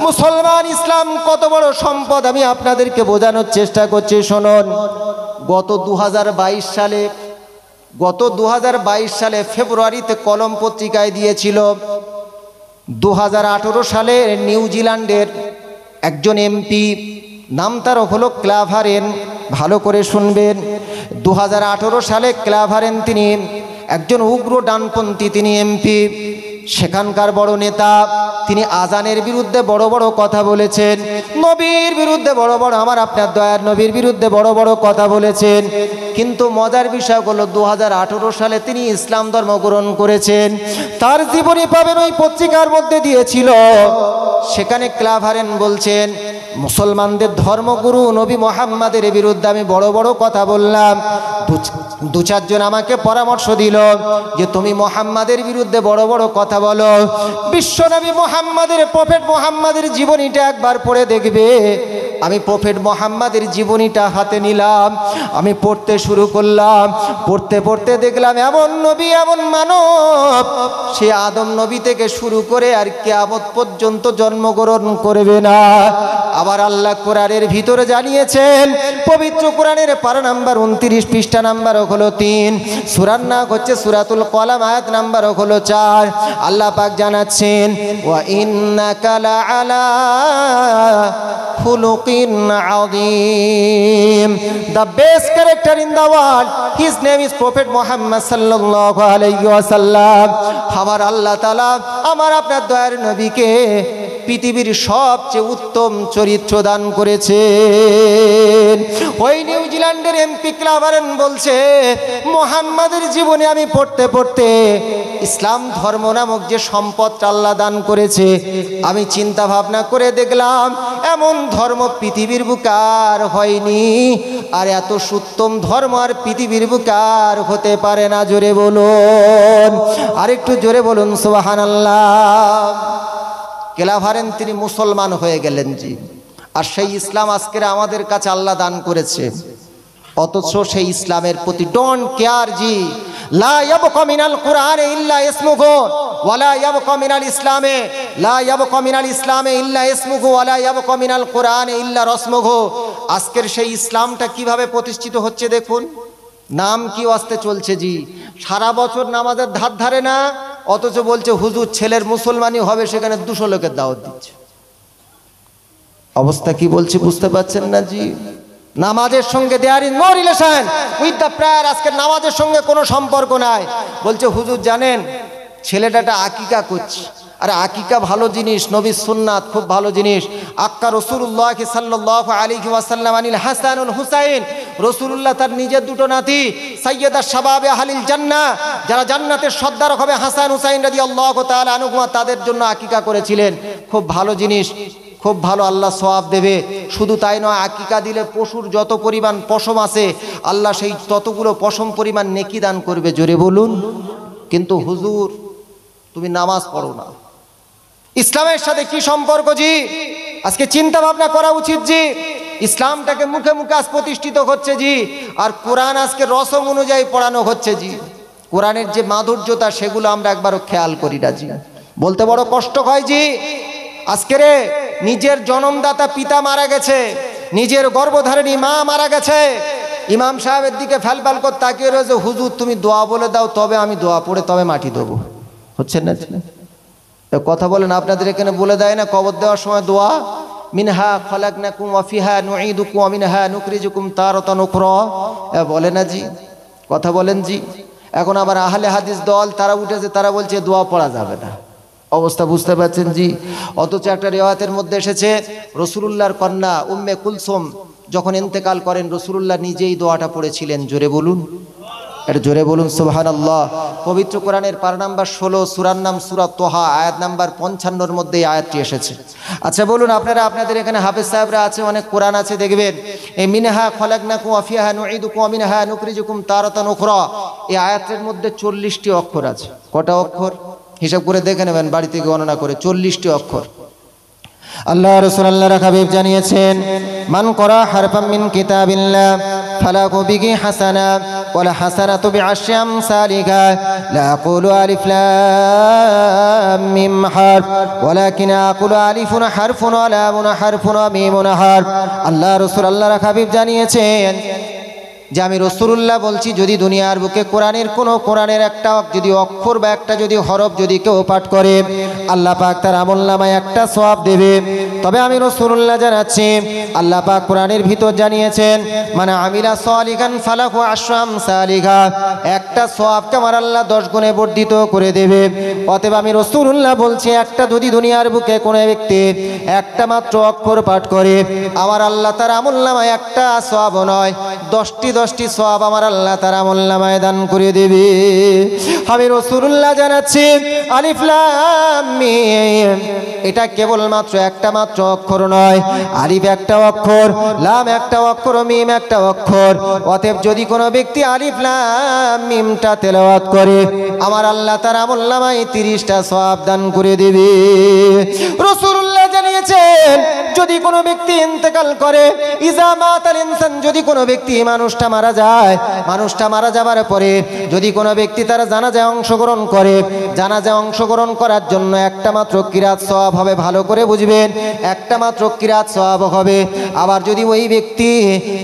মুসলমান, ইসলাম কত বড় সম্পদ আমি আপনাদেরকে বোঝানোর চেষ্টা করছি। শুনুন, গত 2022 সালে ফেব্রুয়ারিতে কলম পত্রিকায় দিয়েছিল, 2018 সালে নিউজিল্যান্ডের একজন এমপি, নাম তার হলো ক্লাভারেন, ভালো করে শুনবেন। 2018 সালে ক্লাভারেন তিনি একজন উগ্র ডানপন্থী, তিনি এমপি, সেখানকার বড় নেতা। তিনি আজানের বিরুদ্ধে বড় বড় কথা বলেছেন, নবীর বিরুদ্ধে বড় বড়, আমার আপনার দয়ার নবীর বিরুদ্ধে বড় বড় কথা বলেছেন। কিন্তু মজার বিষয় হলো 2018 সালে তিনি ইসলাম ধর্ম গ্রহণ করেছেন। তার জীবনী পাবেন ওই পত্রিকার মধ্যে দিয়েছিল। সেখানে ক্লাভারেন বলছেন, মুসলমানদের ধর্মগুরু নবী মোহাম্মদের বিরুদ্ধে আমি বড় বড় কথা বললাম। দু চারজন আমাকে পরামর্শ দিল যে তুমি মোহাম্মদের বিরুদ্ধে বড় বড় কথা বলো, বিশ্বনবী মোহাম্মদের, প্রফেট মোহাম্মদের জীবনীটা একবার পড়ে দেখবে। আমি প্রফেট মোহাম্মদের জীবনীটা হাতে নিলাম, আমি পড়তে শুরু করলাম। পড়তে পড়তে দেখলাম এমন নবী, এমন মানব, সে আদম নবী থেকে শুরু করে আর কিয়ামত পর্যন্ত জন্মগ্রহণ করবে না। আবার আল্লাহ কোরআনের ভিতরে জানিয়েছেন, পবিত্র কোরআনের পারা নাম্বার 29 পৃষ্ঠা নাম্বার হলো 3, সূরার নাম হচ্ছে সূরাতুল কলাম, আয়াত নাম্বার হলো 4। আল্লাহ পাক জানাচ্ছেন, ওয়া ইন্নাকা লাআলা খুলুকিন আযীম, the best character in the world, his name is Prophet Muhammad sallallahu alayhi wa sallam। আমার আল্লাহ তাআলা আমার আপনার দয়ার নবীকে পৃথিবীর সবচেয়ে উত্তম চরিত্র দান করেছেন। ওই নিউজিল্যান্ডের এমপি ক্লাভারেন বলছে, মোহাম্মদের জীবনে আমি পড়তে পড়তে ইসলাম ধর্ম নামক যে সম্পদটা আল্লাহ দান করেছে, আমি চিন্তা ভাবনা করে দেখলাম এমন ধর্ম পৃথিবীর বুকার হয়নি, আর এত উত্তম ধর্ম আর পৃথিবীর বুকার হতে পারে না। জোরে বলুন, আরেকটু জোরে বলুন সুবহানাল্লাহ। ক্লাভারেন তিনি মুসলমান হয়ে গেলেন জি, আর সেই ইসলাম আজকের আমাদের কাছে আল্লাহ দান করেছে, অথচ সেই ইসলামের প্রতি ডোন্ট কেয়ার জি। লা ইয়াবকা মিনাল কুরআনে ইল্লা ইসমুহু ওয়া লা ইয়াবকা মিনাল ইসলামে, লা ইয়াবকা মিনাল ইসলামে ইল্লা ইসমুহু ওয়া লা ইয়াবকা মিনাল কুরআনে ইল্লা রাসমুহু। আজকের সেই ইসলামটা কিভাবে প্রতিষ্ঠিত হচ্ছে দেখুন, নাম কি ওয়াস্তে চলছে জি। সারা বছর নামাজের ধার ধারে না, অথচ বলছে হুজুর ছেলের মুসলমানই হবে, সেখানে 200 লোকের দাওয়াত দিচ্ছে। অবস্থা কি বলছি বুঝতে পারছেন না জি। নামাজের সঙ্গে there is no relation with the prayer. আজকে নামাজের সঙ্গে কোনো সম্পর্ক নাই। বলছে হুজুর জানেন ছেলেটা আকিকা করছে, আর আকিকা ভালো জিনিস, নবীর সুন্নাত খুব ভালো জিনিস। আক্কা রাসূলুল্লাহ সাল্লাল্লাহু আলাইহি ওয়াসাল্লাম আনিল হাসান ওয়াল হুসাইন, রাসূলুল্লাহ তার নিজের দুটো নাতি সাইয়্যিদা শাবাবে আহলিল জান্নাহ, যারা জান্নাতের সর্দার হবে হাসান হুসাইন রাদিয়াল্লাহু তাআলা আনহুমা, তাদের জন্য আকিকা করেছিলেন। খুব ভালো জিনিস, খুব ভালো, আল্লাহ সওয়াব দেবে। শুধু তাই নয়, আকিকা দিলে পশুর যত পরিমাণ পশম আছে আল্লাহ সেই ততগুলো পশম পরিমাণ নেকি দান করবে। জোরে বলুন। কিন্তু হুজুর তুমি নামাজ পড়ো না, ইসলামের সাথে কি সম্পর্ক জি? আজকে চিন্তা ভাবনা করা উচিত জি। ইসলামটাকে মুখে মুখে আজ প্রতিষ্ঠিত হচ্ছে জি, আর কোরআন আজকে রসম অনুযায়ী পড়ানো হচ্ছে জি। কোরআনের যে মাধুর্যতা সেগুলো আমরা একবারও খেয়াল করি না জি। বলতে বড় কষ্ট হয় জি। আজকে রে নিজের জন্মদাতা পিতা মারা গেছে, নিজের গর্ভধারিণী মা মারা গেছে, ইমাম সাহেবের দিকে ফ্যালফ্যাল করে তাকিয়ে রয়েছে, হুজুর তুমি দোয়া বলে দাও, তবে আমি দোয়া পড়ে তবে মাটি দেবো। হচ্ছে না? কথা বলেন, আপনাদের এখানে বলে দেয় না কবর দেওয়ার সময় দোয়া, মিনহা খলাকনাকুম ওয়া ফিহা নুঈদুকুম ওয়া মিনহা নুখরিজুকুম তারাতান উখরা, বলে না জি? কথা বলেন জি। এখন আবার আহলে হাদিস দল তারা উঠেছে, তারা বলছে দোয়া পড়া যাবে না। অবস্থা বুঝতে পারছেন জি? অথচ একটা রিওয়ায়াতের মধ্যে এসেছে রাসূলুল্লাহর কন্যা উম্মে কুলসুম যখন ইন্তেকাল করেন, রাসূলুল্লাহ নিজেই দোয়াটা পড়েছিলেন। জোরে বলুন, এটা জোরে বলুন সুবহানাল্লাহ। পবিত্র কোরআনের পারা নাম্বার 16, সূরার নাম সূরা তোহা, আয়াত নাম্বার 55-র মধ্যে এই আয়াতটি এসেছে। আচ্ছা বলুন, আপনারা আপনাদের এখানে হাফেজ সাহেবরা আছে, অনেক কোরআন আছে, দেখবেন এই মিনহা খলাকনাকুম ওয়া ফিহা নুঈদুকুম ওয়া মিনহা নুখরিজুকুম তারাতান উখরা, এই আয়াতের মধ্যে 40টি অক্ষর আছে। কটা অক্ষর হিসাব করে দেখে নেবেন, বাড়িতে গণনা করে, 40টি অক্ষর। আল্লাহ রাসূল আল্লাহর হাবিব জানিয়েছেন, মান করা হারফাম মিন কিতাবিল্লাহ ফালাহু বিহি হাসানা ওয়া লা হাসানাতু বিআশরি আমসালিহা লা আকুলু আলিফ লাম মিম হারফ ওয়ালাকিন আকুলু আলিফুন হারফুন ওয়া লামুন হারফুন ওয়া মিমুন হারফ। আল্লাহ রাসূল আল্লাহর হাবিব জানিয়েছেন যে আমি রাসূলুল্লাহ বলছি, যদি দুনিয়ার বুকে কোরআনের একটা যদি অক্ষর বা একটা যদি হরফ যদি কেউ পাঠ করে, আল্লাহ পাক তার আমলনামায় একটা সওয়াব দেবে। তবে আমি রাসূলুল্লাহ জানাচ্ছি, আল্লাহ পাক কোরআনের ভিতর জানিয়েছেন, মানে আমিলা সালিহান ফালাহু আশরু আমসালিহা, একটা সওয়াবকে আমার আল্লাহ 10 গুণে বর্ধিত করে দেবে। অতএব আমি রাসূলুল্লাহ বলছি, একটা যদি দুনিয়ার বুকে কোনো ব্যক্তি একটা মাত্র অক্ষর পাঠ করে, আমার আল্লাহ তার আমলনামায় একটা সওয়াব নয় 10টি সওয়াব আমার আল্লাহ তার আমলনামায় দান করে দেবে। আমি রাসূলুল্লাহ জানাচ্ছি, আলিফ লাম মিম এটা কেবলমাত্র একটা মাত্র অক্ষর নয়। আলিফ একটা অক্ষর, লাম একটা অক্ষর, মিম একটা অক্ষর। অতএব যদি কোনো ব্যক্তি আলিফ লাম মিমটা তেলাওয়াত করে, আমার আল্লাহ তার আমলনামায় 30টা সওয়াব দান করে দেবে। রাসূলুল্লাহ জানিয়েছেন, যদি কোনো ব্যক্তি ইন্তেকাল করে, ইজা মাতাল ইনসান, যদি কোনো ব্যক্তি মানুষটা মারা যায়, মানুষটা মারা যাবার পরে যদি কোনো ব্যক্তি তার জানাজায় অংশগ্রহণ করে, জানাজায় অংশগ্রহণ করার জন্য একটা মাত্র কিরাত সওয়াব হবে। ভালো করে বুঝবেন, একটা মাত্র কিরাত সওয়াব হবে। আবার যদি ওই ব্যক্তি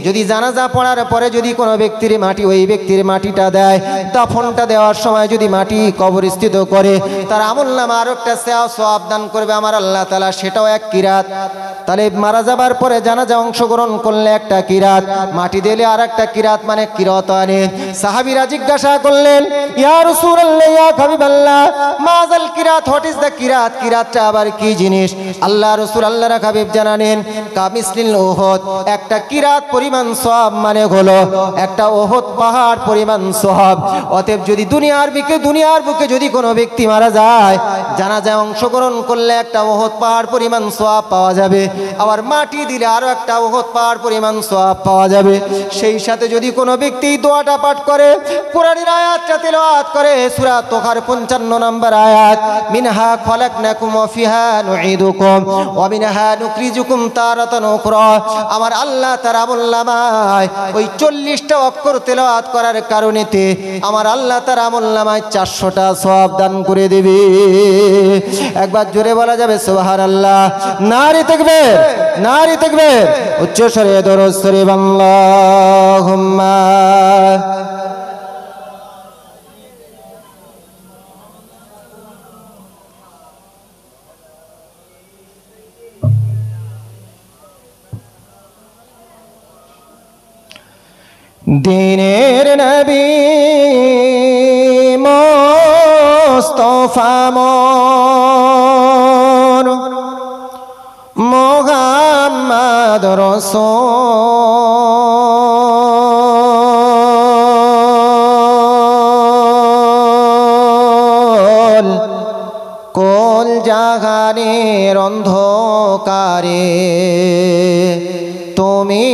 যদি জানাজা পড়ার পরে যদি কোনো ব্যক্তির মাটি, ওই ব্যক্তির মাটিটা দেয়, দাফনটা দেওয়ার সময় যদি মাটি কবরস্থিত করে, তার আমলনামা আরো একটা সওয়াব দান করবে আমার আল্লাহ তাআলা, সেটাও এক কিরাত। তাহলে মারা যাবার পরে জানাজা অংশগ্রহণ করলে একটা কিরাত, মাটি দিলে আর একটা কিরাত, মানে কিরাতানে। সাহাবীরা জিজ্ঞাসা করলেন, ইয়া রাসূলুল্লাহ, ইয়া হাবিবাল্লাহ, মাযাল কিরাত, হোয়াট ইজ দ্য কিরাত? কিরাতটা আবার কি জিনিস? আল্লাহ রাসূল আল্লাহর হাবিব জানালেন, কামিসলিল উহুদ, একটা কিরাত পরিমাণ সওয়াব মানে হলো একটা উহুদ পাহাড় পরিমাণ সওয়াব। অতএব যদি দুনিয়ার বুকে যদি কোনো ব্যক্তি মারা যায়, জানাজায় অংশগ্রহণ করলে একটা উহুদ পাহাড় পরিমাণ সওয়াব পাওয়া যাবে, আবার মাটি দিলে আরো একটা উহুদ পাহাড় পরিমাণ সওয়াব পাওয়া যাবে। সেই সাথে যদি কোনো ব্যক্তি দোয়াটা পাঠ করে, কোরআনের আয়াতটা তেলাওয়াত করে, সূরা তোহার 55 নম্বর আয়াত, মিনহা খলাকনাকুম ওয়া ফিহা নুঈদুকুম ওয়া মিনহা নুখরিজুকুম তারাতান উখরা, আমার আল্লাহ তার আমলনামায় ওই 40টা অক্ষর তেলাওয়াত করার কারণেতে আমার আল্লাহ তার আমলনামায় 400টা সওয়াব দান করে দেবে। একবার জোরে বলা যাবে সুবহানাল্লাহ। নারে তাকবীর, নারে তাকবীর, উচ্চ স্বরে দরুদ শরীফ, আল্লাহুম্মা। দিনের নবী মুস্তাফা মোর মুহাম্মদ রাসূল, কোল জাহানের অন্ধকারে তুমি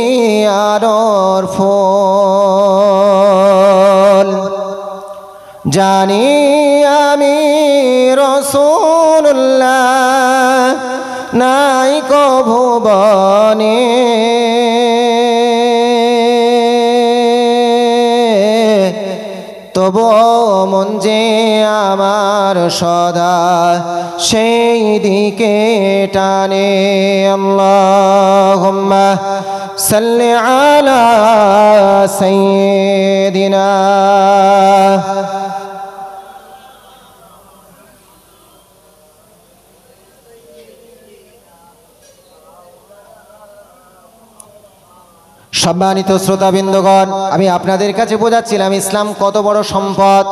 আলোর ফুল। জানি আমি রাসূলুল্লাহ নাই কো ভুবনে, তবু মন যে আমার সদা সেই দিকে টানে। আল্লাহুম্মা সাল্লি আলা সাইয়্যিদিনা। সম্মানিত শ্রোতাবৃন্দগণ, আমি আপনাদের কাছে বোঝাচ্ছিলাম ইসলাম কত বড় সম্পদ।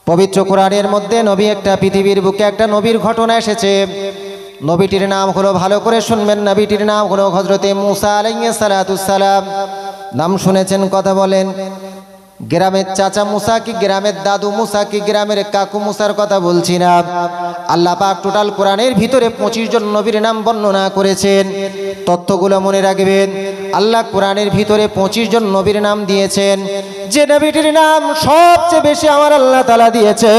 পবিত্র কোরআনের মধ্যে নবী একটা পৃথিবীর বুকে একটা নবীর ঘটনা এসেছে। নবীটির নাম হলো, ভালো করে শুনবেন, নবীটির নাম হলো হযরতে মূসা আলাইহিস সালাতুস সালাম। নাম শুনেছেন? কথা বলেন। গ্রামের চাচা মুসা কি গ্রামের দাদু মুসা কি গ্রামের কাকু মুসার কথা বলছি না। আল্লাহ পাক টোটাল কোরআনের ভিতরে 25 জন নবীর নাম বর্ণনা করেছেন। তথ্যগুলো মনে রাখবেন। আল্লাহ কোরআনের ভিতরে 25 জন নবীর নাম দিয়েছেন। যে নবীটির নাম সবচেয়ে বেশি আমার আল্লাহ তাআলা দিয়েছে,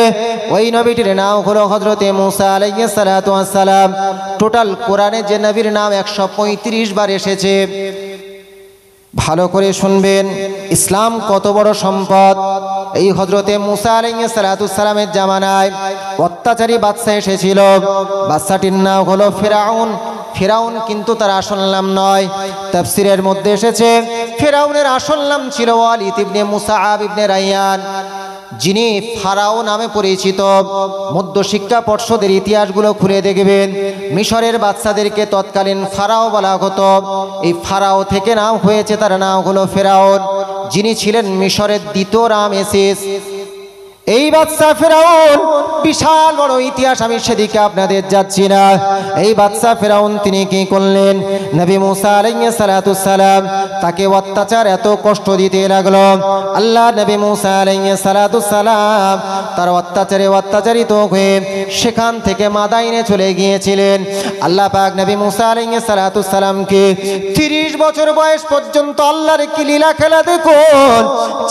ওই নবীটির নাম হলো হযরতে মূসা আলাইহিস সালাতু ওয়াস সালাম। টোটাল কোরআনে যে নবীর নাম 135 বার এসেছে। ভালো করে শুনবেন, ইসলাম কত বড় সম্পদ। এই হযরতে মূসা আলাইহিস সালাতু সালামের জামানায় অত্যাচারী বাদশা এসেছিল। বাদশাটির নাম হলো ফিরাউন। ফিরাউন কিন্তু তার আসল নাম নয়। তাফসীরের মধ্যে এসেছে ফিরাউনের আসল নাম ছিল ওয়ালিদ ইবনে মুসআব ইবনে রায়্যান, যিনি ফারাও নামে পরিচিত। মধ্য শিক্ষা পর্ষদের ইতিহাসগুলো খুলে দেখবেন, মিশরের বাচ্চাদেরকে তৎকালীন ফারাও বলা হতো। এই ফারাও থেকে নাম হয়েছে, তার নাম হলো ফেরাউন, যিনি ছিলেন মিশরের দ্বিতীয় রামেসিস। এই বাদশা ফেরাউন বিশাল বড় ইতিহাস, আমি সেদিকে আপনাদের যাচ্ছি না। এই বাদশা ফেরাউন তিনি কি করলেন? নবী মূসা আলাইহিস সালাতুস সালাম তাকে অত্যাচার এত কষ্ট দিতে লাগলো। আল্লাহ নবী মূসা আলাইহিস সালাতুস সালাম তার অত্যাচারে অত্যাচারিত হয়ে সেখান থেকে মাদাইনে চলে গিয়েছিলেন। আল্লাহ পাক নবী মূসা আলাইহিস সালাতুস সালামকে 30 বছর বয়স পর্যন্ত আল্লাহর কি লীলা খেলা দেখুন,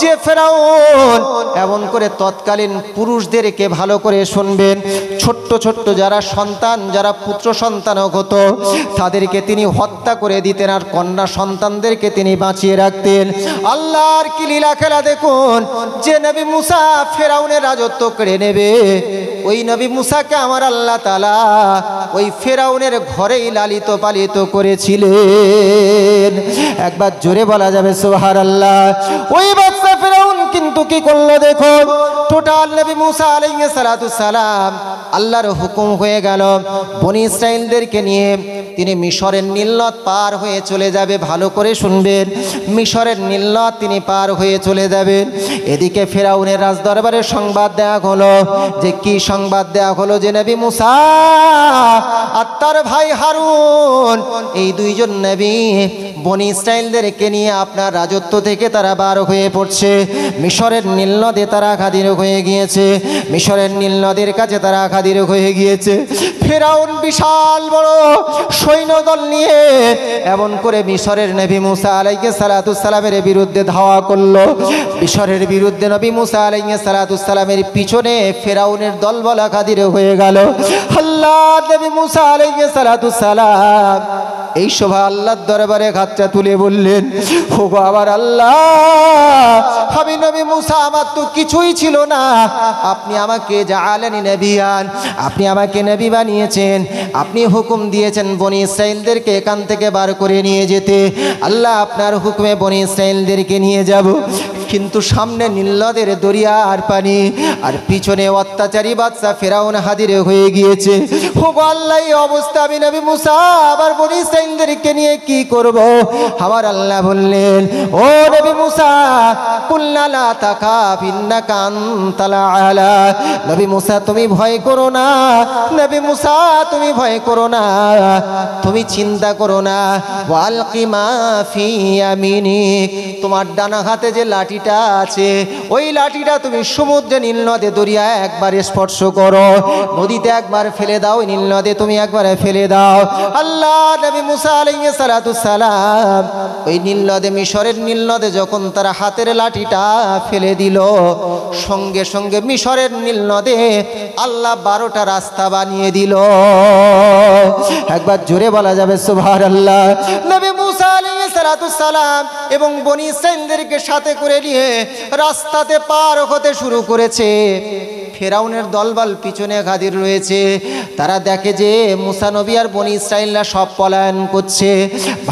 যে ফেরাউন এমন করে তৎকালীন পুরুষদেরকে, ভালো করে শুনবেন, ছোট্ট ছোট্ট যারা সন্তান, যারা পুত্র সন্তান হতো, তাদেরকে তিনি হত্যা করে দিতেন, আর কন্যা সন্তানদেরকে তিনি বাঁচিয়ে রাখতেন। আল্লাহর কি লীলা খেলা দেখুন, যে নবী মূসা ফেরাউনের রাজত্ব কেড়ে নেবে, ওই নবী মূসাকে আমার আল্লাহ তাআলা ওই ফেরাউনের ঘরেই লালিত পালিত করেছিলেন। একবার জোরে বলা যাবে সুবহানাল্লাহ। ওই বাদশা ফেরাউন কিন্তু কি করলো দেখুন, টোটাল নবী মূসা আলাইহিস সালাতুস সালাম আল্লাহর হুকুম হয়ে গেল, বনি ইসরাইলদেরকে নিয়ে তিনি মিশরের নীল নদ পার হয়ে চলে যাবে। ভালো করে শুনবেন, মিশরের নীল নদ তিনি পার হয়ে চলে যাবেন। এদিকে ফেরাউনের রাজদরবারে সংবাদ দেওয়া হলো, যে কি সংবাদ দেওয়া হলো, যে নবী মূসা আর তার ভাই হারুন, এই দুইজন নবী বনি ইসরাইলদেরকে নিয়ে আপনার রাজত্ব থেকে তারা বার হয়ে পড়ছে। মিশরের নীল নদে তারা খাদির হয়ে গিয়েছে, মিশরের নীল নদের কাছে তারা খাদির হয়ে গিয়েছে। ফেরাউন বিশাল বড় সৈন্যদল নিয়ে এমন করে মিশরের নবী মূসা আলাইহিস সালাতুস সালামের বিরুদ্ধে ধাওয়া করলো। মিশরের বিরুদ্ধে নবী মূসা আলাইহিস সালাতুস সালামের পিছনে ফেরাউনের দল বলা খাদির হয়ে গেল। আল্লাহ নবী মূসা আলাইহিস সালাতুস সালাম এই শোভা আল্লাহর দরবারে হাতটা তুলে বললেন, ওগো আমার আল্লাহ, আমি নবী মূসা, আমার তো কিছুই ছিল না, আপনি আমাকে জাআলানি নবিয়ান, আপনি আমাকে নবী বানিয়েছেন, আপনি হুকুম দিয়েছেন বনি ইসরাইলদেরকে এখান থেকে বার করে নিয়ে যেতে। আল্লাহ আপনার হুকুমে বনি ইসরাইলদেরকে নিয়ে যাব, কিন্তু সামনে নীল নদের দরিয়া আর পানি, আর পিছনে অত্যাচারী বাদশা ফেরাউন হাজির হয়ে গিয়েছে। ওগো আল্লাহ, এই অবস্থা আমি নবী মূসা আবার বনি ইসরাইলদেরকে নিয়ে কি করব? আমার আল্লাহ বললেন, ও নবী মূসা, কুলনা লা তাখাফ ইন্নাকা আনতাল আলা। নবী মূসা তুমি ভয় করো না, নবী মূসা তুমি ভয় করো না, তুমি চিন্তা করো না। ওয়ালকি মা ফি ইয়ামিনিক, তোমার ডানা হাতে যে লাঠিটা আছে, ওই লাঠিটা তুমি সমুদ্রে নীল নদে দরিয়া একবার স্পর্শ করো, নদীতে একবার ফেলে দাও, নীল নদে তুমি একবার ফেলে দাও। আল্লাহ নবী মূসা আলাইহিস সালাতুস সালাম ওই নীল নদে, মিশরের নীল নদে যখন তারা হাতের লাঠিটা ফেলে দিল, সঙ্গে সঙ্গে মিশরের নীল নদে আল্লাহ 12টা রাস্তা বানিয়ে দিল। একবার জোরে বলা যাবে সুবহানাল্লাহ। নবী মূসা আলাইহিস সালাম এবং বনি ইসরাঈলদেরকে সাথে করে নিয়ে রাস্তাতে পার হতে শুরু করেছে। ফেরাউনের দলবল পিছনে হাজির রয়েছে। তারা দেখে যে মুসা নবী আর বনি ইসরাঈলরা সব পলায়ন করছে।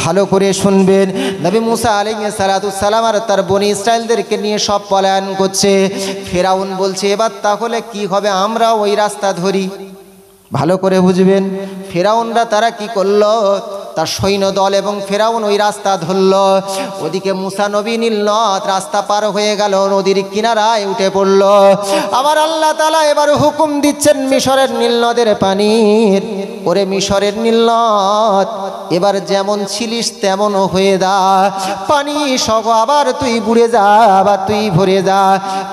ভালো করে শুনবেন, নবী মুসা আলাইহিস সালাম আর তার বনি ইসরাঈলদেরকে নিয়ে সব পলায়ন করছে। ফেরাউন বলছে এবার তাহলে কি হবে, আমরা ওই রাস্তা ধরি। ভালো করে বুঝবেন, ফেরাউনরা তারা কি করলো, তার সৈন্য দল এবং ফেরাউন ওই রাস্তা ধরল। ওদিকে মুসা নবী নীল নদ রাস্তা পার হয়ে গেল, নদীর কিনারায় উঠে পড়ল। আবার আল্লাহ তাআলা এবার হুকুম দিচ্ছেন মিশরের নীল নদের পানির, ওরে মিশরের নীল নদ এবার যেমন ছিলিস তেমন হয়ে যা, পানি সহ আবার তুই বুড়ে যা, আবার তুই ভরে যা।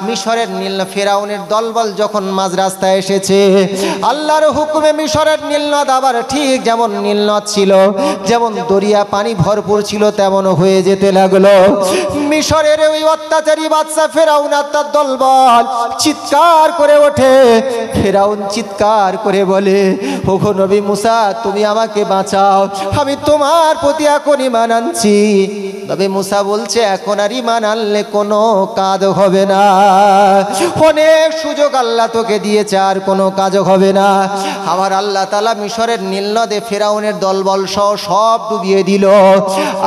মিশরের নীল ফেরাউনের দলবল যখন মাঝ রাস্তায় এসেছে, আল্লাহর হুকুমে মিশরের নীল নদ আবার ঠিক যেমন নীল নদ ছিল, যেমন দরিয়া পানি ভরপুর ছিল তেমন হয়ে যেতে লাগলো। মিশরের ওই অত্যাচারী বাদশা ফেরাউন আর তার দলবল চিৎকার করে ওঠে। ফেরাউন চিৎকার করে বলে, ওগো নবী মুসা তুমি আমাকে বাঁচাও, আমি তোমার প্রতি এখন ঈমান আনছি। নবী মুসা বলছে এখন আর ঈমান আনলে কোনো কাজ হবে না, অনেক সুযোগ আল্লাহ তোকে দিয়েছে, আর কোনো কাজ হবে না। আমার আল্লাহ তাআলা মিশরের নীল নদে ফেরাউনের দলবল সহ সব ডুবিয়ে দিল।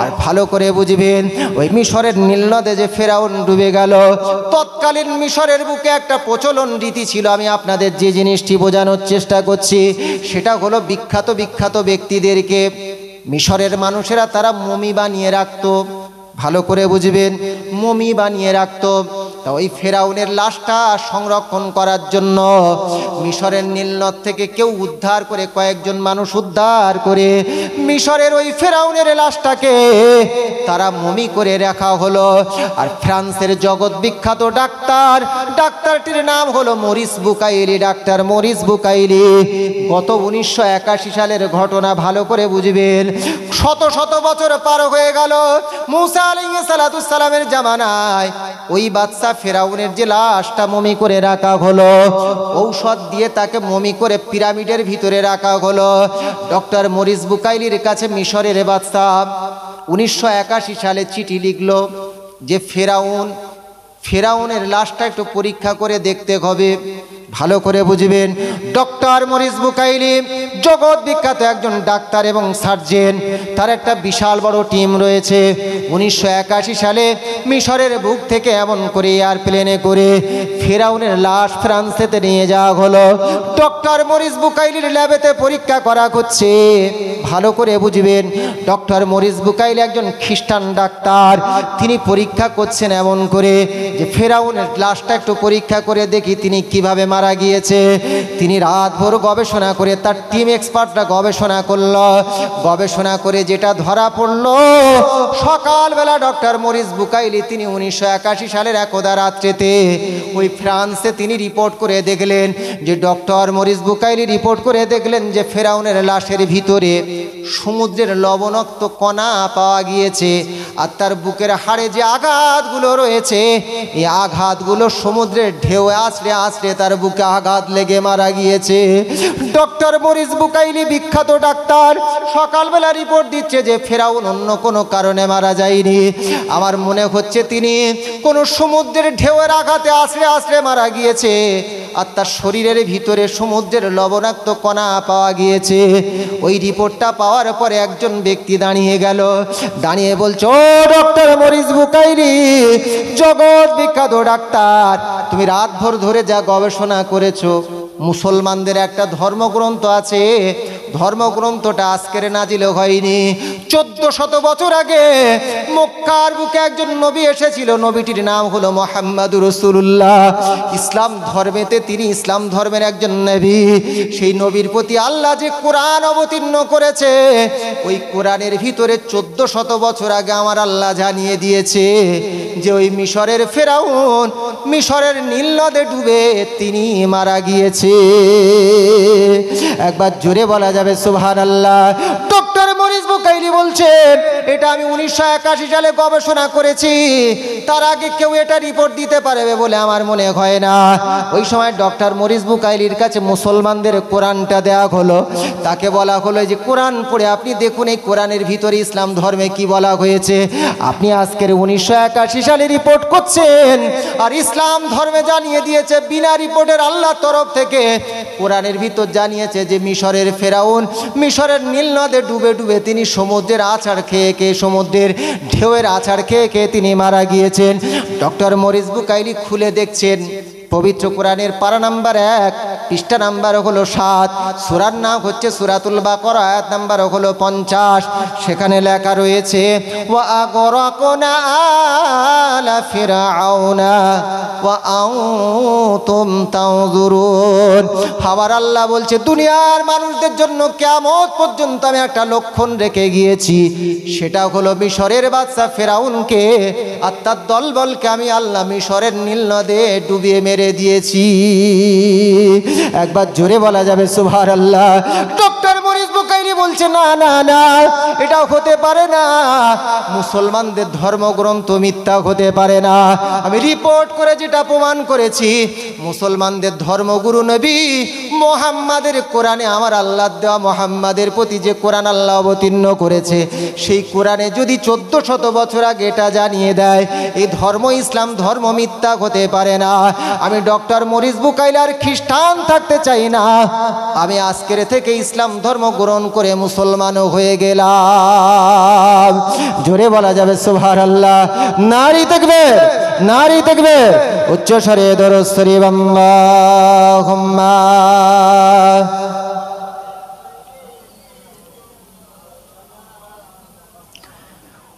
আর ভালো করে বুঝবেন, ওই মিশরের নীল নদে যে ফেরাউন ডুবে গেল, তৎকালীন মিশরের বুকে একটা প্রচলন রীতি ছিল। আমি আপনাদের যে জিনিসটি বোঝানোর চেষ্টা করছি সেটা হলো বিখ্যাত বিখ্যাত ব্যক্তিদেরকে মিশরের মানুষেরা তারা মমি বানিয়ে রাখতো। ভালো করে বুঝবেন, মমি বানিয়ে রাখতো। তা ওই ফেরাউনের লাশটা সংরক্ষণ করার জন্য মিশরের নীলনদ থেকে কেউ উদ্ধার করে, কয়েকজন মানুষ উদ্ধার করে মিশরের ওই ফেরাউনের লাশটাকে তারা মমি করে রাখা হলো। আর ফ্রান্সের জগৎ বিখ্যাত ডাক্তারটির নাম হলো Morris Bucaille, doctor Morris Bucaille. গত 1981 সালের ঘটনা, ভালো করে বুঝবেন। শত শত বছর পার হয়ে গেল, মুসা আলাইহিস সালামের জামানায় ওই বাদশা ফেরাউনের যে লাশটা মমি করে রাখা হলো, ঔষধ দিয়ে তাকে মমি করে পিরামিডের ভিতরে রাখা হলো। ডক্টর মরিস বুকাইলির কাছে মিশরের বাদশা 1981 সালে চিঠি লিখলো যে ফেরাউনের লাশটা একটু পরীক্ষা করে দেখতে হবে। ভালো করে বুঝবেন, ডক্টর মরিস বুকাইলি জগৎ বিখ্যাত একজন ডাক্তার এবং সার্জন, তার একটা বিশাল বড় টিম রয়েছে। 1981 সালে মিশরের বুক থেকে এমন করে এয়ারপ্লেনে করে ফেরাউনের লাশ ফ্রান্সেতে নিয়ে যাওয়া হলো। ডক্টর মরিস বুকাইলির ল্যাবেতে পরীক্ষা করা হচ্ছে। ভালো করে বুঝবেন, ডক্টর মরিস বুকাইলি একজন খ্রিস্টান ডাক্তার, তিনি পরীক্ষা করছেন এমন করে যে ফেরাউনের লাশটা একটু পরীক্ষা করে দেখি তিনি কিভাবে মারা গিয়েছে। তিনি রাতভর গবেষণা করে, তার টিম এক্সপার্টরা গবেষণা করলো। গবেষণা করে যেটা ধরা পড়লো, সকালবেলা ডক্টর মরিস বুকাইলি তিনি 1981 সালের একদা রাত্রেতে ওই ফ্রান্সে তিনি রিপোর্ট করে দেখলেন যে ডক্টর মরিস বুকাইলি রিপোর্ট করে দেখলেন যে ফেরাউনের লাশের ভিতরে সমুদ্রের লবণাক্ত কণা পাওয়া গিয়েছে। আর তার বুকের হাড়ে যে আঘাতগুলো রয়েছে, এই আঘাতগুলো সমুদ্রের ঢেউ আছড়ে আছড়ে তার বুকে আঘাত লেগে মারা গিয়েছে। ডক্টর মরিস বুকাইলি বিখ্যাত ডাক্তার সকালবেলা রিপোর্ট দিচ্ছে যে ফেরাউন অন্য কোনো কারণে মারা যায়নি। আমার মনে হচ্ছে তিনি কোনো সমুদ্রের ঢেউয়ের আঘাতে আছড়ে আছড়ে মারা গিয়েছে, আর তার শরীরের ভিতরে সমুদ্রের লবণাক্ত কণা পাওয়া গিয়েছে। ওই রিপোর্টটা পাওয়ার পরে একজন ব্যক্তি দাঁড়িয়ে গেল, দাঁড়িয়ে বলছে, ও ডক্টর মরিস বুকাইলি, জগৎ বিখ্যাত ডাক্তার, তুমি রাতভর ধরে যা গবেষণা করেছো, মুসলমানদের একটা ধর্মগ্রন্থ আছে, ধর্মগ্রন্থটা আজকের নাজিল হয়নি। 1400 বছর আগে মক্কার বুকে একজন নবী এসেছিল, নবীটির নাম হলো মুহাম্মদুর রাসূলুল্লাহ। ইসলাম ধর্মেতে তিনি ইসলাম ধর্মের একজন নবী। সেই নবীর প্রতি আল্লাহ যে কোরআন অবতীর্ণ করেছে, ওই কোরআনের ভিতরে 1400 বছর আগে আমার আল্লাহ জানিয়ে দিয়েছে যে ওই মিশরের ফেরাউন মিশরের নীল নদে ডুবে তিনি মারা গিয়েছে। একবার জোরে বলা যাবে সুবহানাল্লাহ। ডক্টর মরিস বুকাইলি বলছে, বলছেন এটা আমি 1981 সালে গবেষণা করেছি, তার আগে কেউ এটা রিপোর্ট দিতে পারবে বলে আমার মনে হয় না। ওই সময় ডক্টর মরিস বুকাইলির কাছে মুসলমানদের কোরআনটা দেওয়া হলো, তাকে বলা হলো যে কোরআন পড়ে আপনি দেখুন এই কোরআনের ভিতরে ইসলাম ধর্মে কি বলা হয়েছে। আপনি আজকের 1981 সালে রিপোর্ট করছেন, আর ইসলাম ধর্মে জানিয়ে দিয়েছে বিনা রিপোর্টের আল্লাহর তরফ থেকে কোরআনের ভিতর জানিয়েছে যে মিশরের ফেরাউন মিশরের নীল নদে ডুবে ডুবে তিনি সমুদ্রের আছাড় খেয়ে খেয়ে, সমুদ্রের ঢেউয়ের আছাড় খেয়ে খেয়ে তিনি মারা গিয়েছেন। ডক্টর মরিস বুকাইলি খুলে দেখছেন পবিত্র কোরআনের পারা নাম্বার 1 পৃষ্ঠা নাম্বার হলো 7, সূরার নাম হচ্ছে সূরাতুল বাকারা, আয়াত নাম্বার হলো 50। সেখানে লেখা রয়েছে ওয়া আগরাকনা আলা ফিরআউনা ওয়া আনতুম তানজুরুন। আবার আল্লাহ বলছে দুনিয়ার মানুষদের জন্য কিয়ামত পর্যন্ত আমি একটা লক্ষণ রেখে গিয়েছি, সেটা হলো মিশরের বাদশা ফেরাউনকে আর তার দলবলকে আমি আল্লাহ মিশরের নীল নদে ডুবিয়ে মেরে দিয়েছি। একবার জোরে বলা যাবে সুবহানাল্লাহ। ডক্টর মরিস বুকাইলি বলছে না না না, এটা হতে পারে না, মুসলমানদের ধর্মগ্রন্থ মিথ্যা হতে পারে না। আমি রিপোর্ট করে যেটা প্রমাণ করেছি, মুসলমানদের ধর্মগুরু নবী মুহাম্মাদের কোরআনে আমার আল্লাহ দেওয়া মুহাম্মাদের প্রতি যে কোরআন আল্লাহ অবতীর্ণ করেছে, সেই কোরআনে যদি 1400 বছর আগে এটা জানিয়ে দেয় এই ধর্ম ইসলাম ধর্ম মিথ্যা হতে পারে না। আমি ডক্টর মরিস বুকাইলি আর খ্রিস্টান থাকতে চাই না, আমি আজকের থেকে ইসলাম ধর্ম গ্রহণ করে মুসলমানও হয়ে গেলাম। জোরে বলা যাবে সুবহানাল্লাহ। নারী তাকবীর, নারী তাকবীর, উচ্চ স্বরে দরুদ শরীফ আল্লাহুম্মা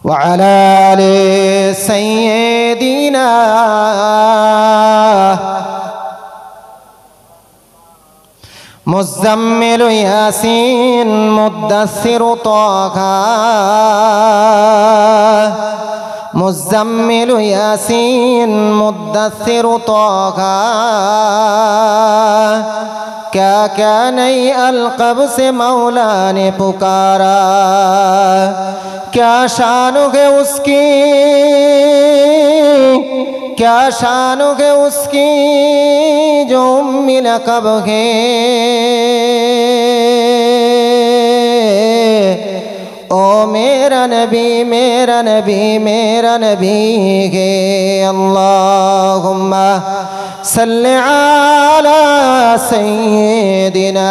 ওয়া আলা আলি সাইয়্যিদিনা মুজাম্মিল ইয়াসিন মুদাসসির তাহা মুজাম্মিল ইয়াসিন মুদাসসির তাহা क्या क्या नई अलकब से मौला ने पुकारा, क्या शान है उसकी, क्या शान है उसकी जो उम्मी लक़ब है। ओ मेरा नबी मेरा नबी मेरा नबी है। अल्लाहुम्मा सल्लि अला सय्यिदिना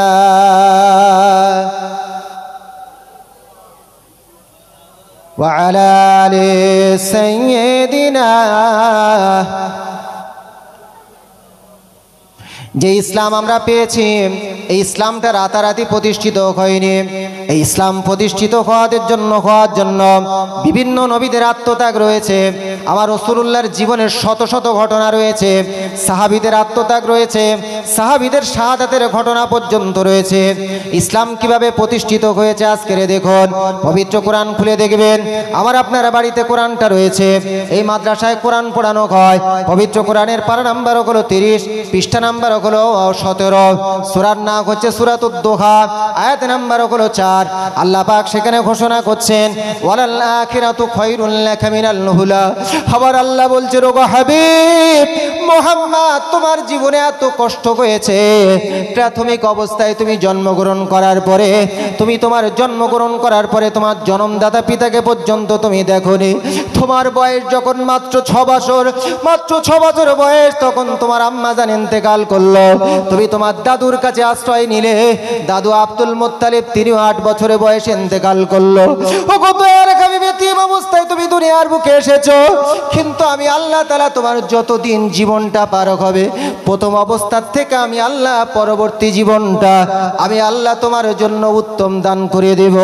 व अला आलि सय्यिदिना। যে ইসলাম আমরা পেয়েছি এই ইসলামটা রাতারাতি প্রতিষ্ঠিত হয়নি। এই ইসলাম প্রতিষ্ঠিত হওয়ার জন্য বিভিন্ন নবীদের আত্মত্যাগ রয়েছে। আমার রাসূলুল্লাহর জীবনের শত শত ঘটনা রয়েছে, সাহাবীদের আত্মত্যাগ রয়েছে, সাহাবীদের শাহাদাতের ঘটনা পর্যন্ত রয়েছে। ইসলাম কিভাবে প্রতিষ্ঠিত হয়েছে আজকের দেখুন, পবিত্র কোরআন খুলে দেখবেন। আমার আপনার বাড়িতে কোরআনটা রয়েছে, এই মাদ্রাসায় কোরআন পড়ানো হয়। পবিত্র কোরআনের পারা নাম্বার হলো 30, পৃষ্ঠা নাম্বার হলো 17, সূরার নাম হচ্ছে সূরাতুদ দুহা, আয়াত নাম্বার হলো 4। আল্লাহ পাক সেখানে ঘোষণা করছেন ওয়ালাল আখিরাতু খায়রুল লাকা মিনাল উলা। আবার আল্লাহ বলছে ওগো হাবিব মুহাম্মদ, তোমার জীবনে এত কষ্ট হয়েছে, প্রাথমিক অবস্থায় তুমি জন্মগ্রহণ করার পরে, তোমার জন্মদাতা পিতাকে পর্যন্ত তুমি দেখোনি। তোমার বয়স যখন মাত্র 6 বছর বয়স, তখন তোমার আম্মা জান ইন্তেকাল করলো। তুমি তোমার দাদুর কাছে আশ্রয় নিলে, দাদু আব্দুল মুত্তালিব তিনিও 8 বছরের বয়সে ইন্তেকাল করলো। ও কত এতিম অবস্থায় তুমি দুনিয়ার বুকে এসেছো, কিন্তু আমি আল্লাহ তাআলা তোমার যতদিন জীবনটা পার হবে, প্রথম অবস্থার থেকে আমি আল্লাহ পরবর্তী জীবনটা আমি আল্লাহ তোমার জন্য উত্তম দান করে দেব।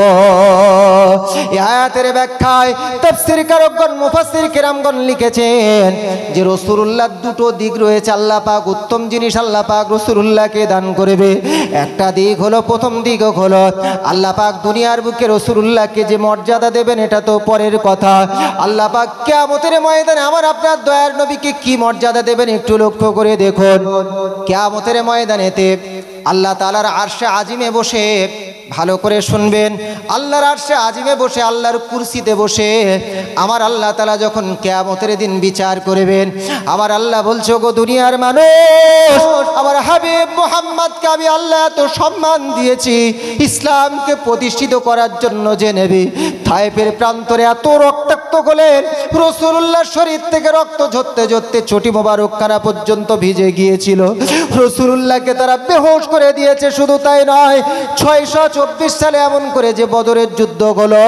এই আয়াতের ব্যাখ্যায় তাফসীর কারকগণ মুফাসসির কিরামগণ লিখেছেন যে রাসূলুল্লাহর দুটো দিক রয়েছে। আল্লাহ পাক উত্তম জিনিস আল্লাহ পাক রাসূলুল্লাহকে দান করবে। একটা দিক হলো, প্রথম দিক হলো আল্লাহ পাক দুনিয়ার বুকে রাসূলুল্লাহকে যে মর্যাদা দেবেন এটা তো পরের কথা। আল্লাহ পাক কিয়ামতের ময়দানে আমার আপনার দয়ার নবীকে কি মর্যাদা দেবেন একটু লক্ষ্য করে দেখুন। কিয়ামতের ময়দানেতে আল্লাহ তাআলার আরশে আজিমে বসে ভালো করে শুনবেন। আল্লাহর আরশে আজিমে বসে, আল্লাহর কুরসিতে বসে আমার আল্লাহ তাআলা যখন কিয়ামতের দিন বিচার করবেন, আমার আল্লাহ বলছে, গো দুনিয়ার মানুষ, আমার হাবিব মুহাম্মদকে আমি আল্লাহ এত সম্মান দিয়েছি ইসলামকে প্রতিষ্ঠিত করার জন্য, যে নবী তায়েফের প্রান্তরে এত রক্তাক্ত হলেন, রাসূলুল্লাহর শরীর থেকে রক্ত ঝরতে ঝরতে চটি মোবারকখানা পর্যন্ত ভিজে গিয়েছিল, রাসূলুল্লাহকে তারা বেহুশ করে দিয়েছে। শুধু তাই নয়, 624 সালে এমন করে যে বদরের যুদ্ধ হলো,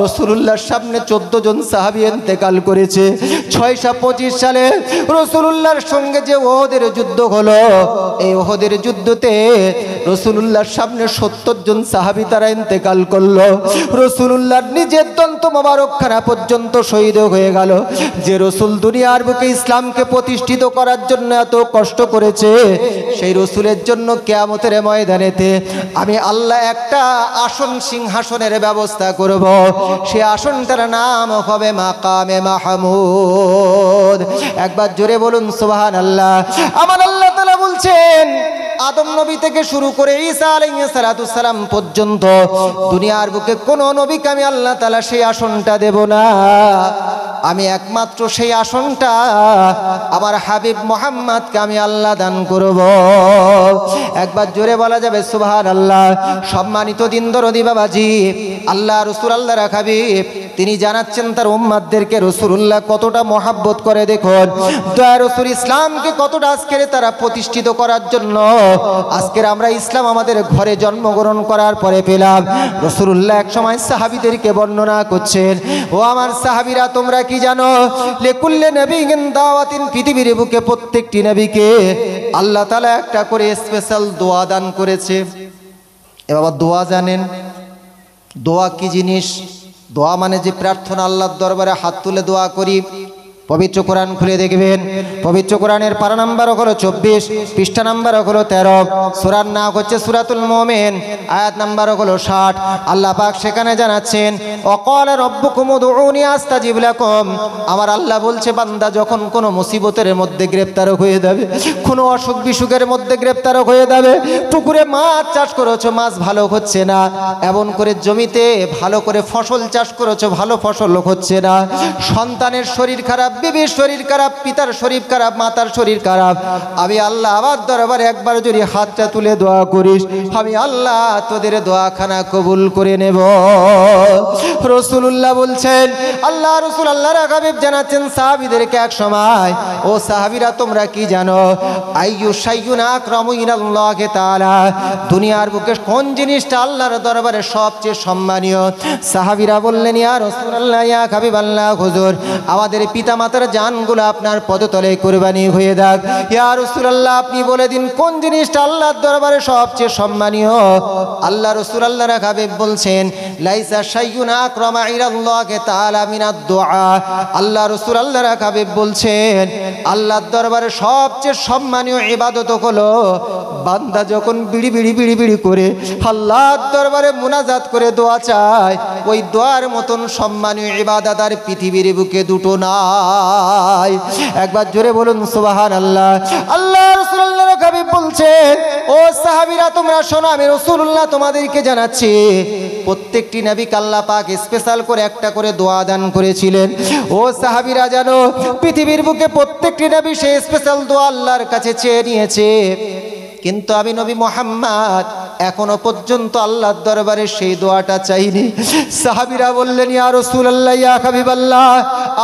রাসূলুল্লাহর সামনে 14 জন সাহাবী ইন্তেকাল করেছে। 625 সালে রাসূলুল্লাহর সঙ্গে যে ওহদের যুদ্ধ হলো, এই ওহদের যুদ্ধতে রাসূলুল্লাহর সামনে 70 জন সাহাবী তারা ইন্তেকাল করলো। রাসূলুল্লাহর নিজের দন্ত মোবারকখানা পর্যন্ত শহীদ হয়ে গেল। যে রাসূল দুনিয়ার বুকে ইসলামকে প্রতিষ্ঠিত করার জন্য এত কষ্ট করেছে, সেই রাসূলের জন্য কিয়ামতের ময়দানেতে আমি আল্লাহ একটা আসন, সিংহাসনের ব্যবস্থা করব। সেই আসনটার নাম হবে মাকামে মাহমুদ। একবার জোরে বলুন সুবহানাল্লাহ। আমার আল্লাহ তাআলা বলছেন, আদম নবী থেকে শুরু করে ঈসা আলাইহিস সালাম পর্যন্ত দুনিয়ার বুকে কোন নবীকে আমি আল্লাহ তাআলা সেই আসনটা দেব না। আমি একমাত্র সেই আসনটা আমার হাবিব মুহাম্মদকে আমি আল্লাহ দান করব। একবার জোরে বলা যাবে সুবহানাল্লাহ। সম্মানিত দিন দরদি বাবাজি, আল্লাহ রাসূল, আল্লাহর হাবিব তিনি জানাচ্ছেন তার উম্মতদেরকে রাসূলুল্লাহ কতটা মহব্বত করে। দেখুন, দয়া রাসূল ইসলামকে কতটা আজকের তারা প্রতিষ্ঠিত করার জন্য, আজকের আমরা ইসলাম আমাদের ঘরে জন্মগ্রহণ করার পরে পেলাম। রাসূলুল্লাহ এক সময় সাহাবীদেরকে বর্ণনা করছেন, ও আমার সাহাবীরা, তোমরা কি জানো, লিকুল্লি নবিয়্যিন দাওয়াতিন, পৃথিবীর বুকে প্রত্যেকটি নবীকে আল্লাহ তাআলা একটা করে স্পেশাল দোয়া দান করেছে। এ বাবা, দোয়া জানেন? দোয়া কি জিনিস? দোয়া মানে যে প্রার্থনা, আল্লাহর দরবারে হাত তুলে দোয়া করি। পবিত্র কোরআন খুলে দেখবেন, পবিত্র কোরআনের পারা নাম্বার হলো 24, পৃষ্ঠা নাম্বার হলো 13, সূরার নাম হচ্ছে সূরাতুল মুমিন, আয়াত নাম্বার হলো 60। আল্লাহ পাক সেখানে জানাচ্ছেন, ওয়াকালা রাব্বুকুম উদউনি আস্তাজিব লাকুম। আমার আল্লাহ বলছে, বান্দা যখন কোনো মুসিবতের মধ্যে গ্রেফতার হয়ে যাবে, কোনো অসুখ বিসুখের মধ্যে গ্রেফতার হয়ে যাবে, পুকুরে মাছ চাষ করেছো, মাছ ভালো হচ্ছে না, এমন করে জমিতে ভালো করে ফসল চাষ করেছো, ভালো ফসল হচ্ছে না, সন্তানের শরীর খারাপ, বিবির শরীর খারাপ, পিতার শরীর খারাপ, মাতার শরীর খারাপ, আমি আল্লাহ আমার দরবারে একবার যদি হাতটা তুলে দোয়া করিস, আমি আল্লাহ তোদের দোয়াখানা কবুল করে নেব। রাসূলুল্লাহ বলছেন, আল্লাহ রাসূল, আল্লাহর হাবিব জানাচ্ছেন সাহাবীদেরকে এক সময়, ও সাহাবীরা, তোমরা কি জানো, আইয়ু শাইউন আকরামু ইলাল্লাহি তাআলা, দুনিয়ার বুকে কোন জিনিসটা আল্লাহর দরবারে সবচেয়ে সম্মানীয়? সাহাবীরা বললেন, ইয়া রাসূলুল্লাহ, ইয়া হাবিবাল্লাহ, হুজুর, আমাদের পিতামাতার জানগুলো আপনার পদতলে কুরবানি হয়ে যাক। ইয়া রাসূলুল্লাহ, আপনি বলে দিন কোন জিনিসটা আল্লাহর দরবারে সবচেয়ে সম্মানীয়? আল্লাহ রাসূল, আল্লাহর হাবিব বলছেন, লাইসা শাইউন আকরামা ইলাল্লাহি তাআলা মিনাদ দুআ। আল্লাহ রাসূল, আল্লাহর হাবিব বলছেন, আল্লাহর দরবারে সবচেয়ে সম্মানীয় ইবাদত হলো বান্দা যখন বিড়ি বিড়ি বিড়ি বিড়ি করে আল্লাহর দরবারে মুনাজাত করে দোয়া চায়, ওই দোয়ার মতন সম্মানীয় ইবাদত আর পৃথিবীর বুকে দুটো নাই। একবার জোরে বলুন সুবহানাল্লাহ। আল্লাহ রাসূল, আল্লাহর হাবিব বলছেন, ও সাহাবীরা, তোমরা শোনো, আমি রাসূলুল্লাহ তোমাদেরকে জানাচ্ছি, প্রত্যেকটি নবীকে আল্লাহ পাক স্পেশাল করে একটা করে দোয়া দান করেছিলেন। ও সাহাবীরা, জানো, পৃথিবীর বুকে প্রত্যেকটি নবী সেই স্পেশাল দোয়া আল্লাহর কাছে চেয়ে নিয়েছে, কিন্তু আমি নবী মুহাম্মদ এখনো পর্যন্ত আল্লাহর দরবারে সেই দোয়াটা চাইনি। সাহাবীরা বললেন, ইয়া রাসূলুল্লাহ, ইয়া হাবিবাল্লাহ,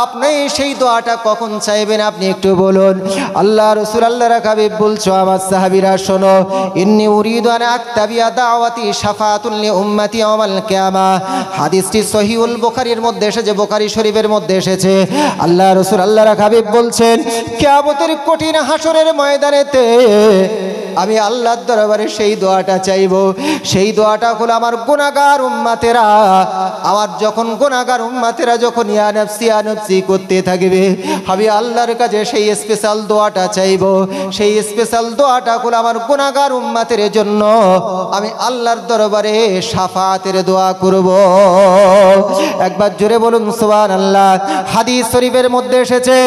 আপনি সেই দোয়াটা কখন চাইবেন, আপনি একটু বলুন। আল্লাহ রাসূল, আল্লাহর হাবিব বলছো, আমার সাহাবীরা শোনো, ইন্নী উরিদু আন আক্তাবিয়া দাওয়াতি শাফাআতুন লি উম্মতি ইয়াওমাল কিয়ামা। হাদিসটি সহিহুল বুখারীর মধ্যে এসেছে, বুখারী শরীফের মধ্যে এসেছে। আল্লাহ রাসূল, আল্লাহর হাবিব বলছেন, কিয়ামতের কঠিন হাসরের ময়দানেতে আমি আল্লাহর দরবারে সেই দোয়াটা চাইব। সেই দোয়াটা হলো, আমার গুনাহগার উম্মতেরা, আমার যখন গুনাহগার উম্মতেরা যখন ইয়া নফসি করতে থাকবে, আমি আল্লাহর কাছে সেই স্পেশাল দোয়াটা চাইব। সেই স্পেশাল দোয়াটা হলো আমার গুনাহগার উম্মতের জন্য আমি আল্লাহর দরবারে শাফাতের দোয়া করব। একবার জোরে বলুন সুবহানাল্লাহ। হাদিস শরীফের মধ্যে এসেছে,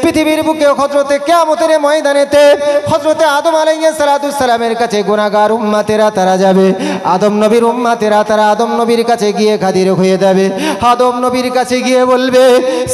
পৃথিবীর বুকে হযরতে কিয়ামতের ময়দানেতে হযরতে আদম আলাইহিস আলাইহিসসালামের কাছে গুনাহগার উম্মতেরা তারা যাবে, আদম নবীর উম্মতেরা তারা আদম নবীর কাছে গিয়ে খাতির হয়ে যাবে। আদম নবীর কাছে গিয়ে বলবে,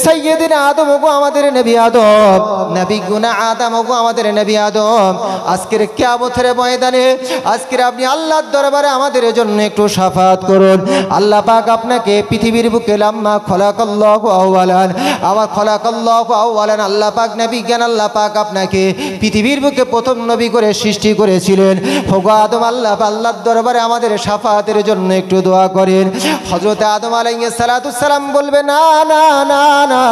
সাইয়্যিদিনা আদম গো, আমাদের নবী আদম, নবী গুনা আদম গো, আমাদের নবী আদম, আজকের কিয়ামতের ময়দানে আজকের আপনি আল্লাহর দরবারে আমাদের জন্য একটু শাফাত করুন। আল্লাহ পাক আপনাকে পৃথিবীর বুকে লাম্মা খলাকাল্লাহু আওয়ালান, আবার খলাকাল্লাহু আওয়ালান, আল্লাহ পাক নবী জ্ঞান আল্লাহ পাক আপনাকে পৃথিবীর বুকে প্রথম নবী করে সৃষ্টি করেছিলেন। ওগো আদম, আল্লাহর দরবারে আমাদের শাফাতের জন্য একটু দোয়া করেন। হযরত আদম আলাইহিস সালাম বলবে, না না না না,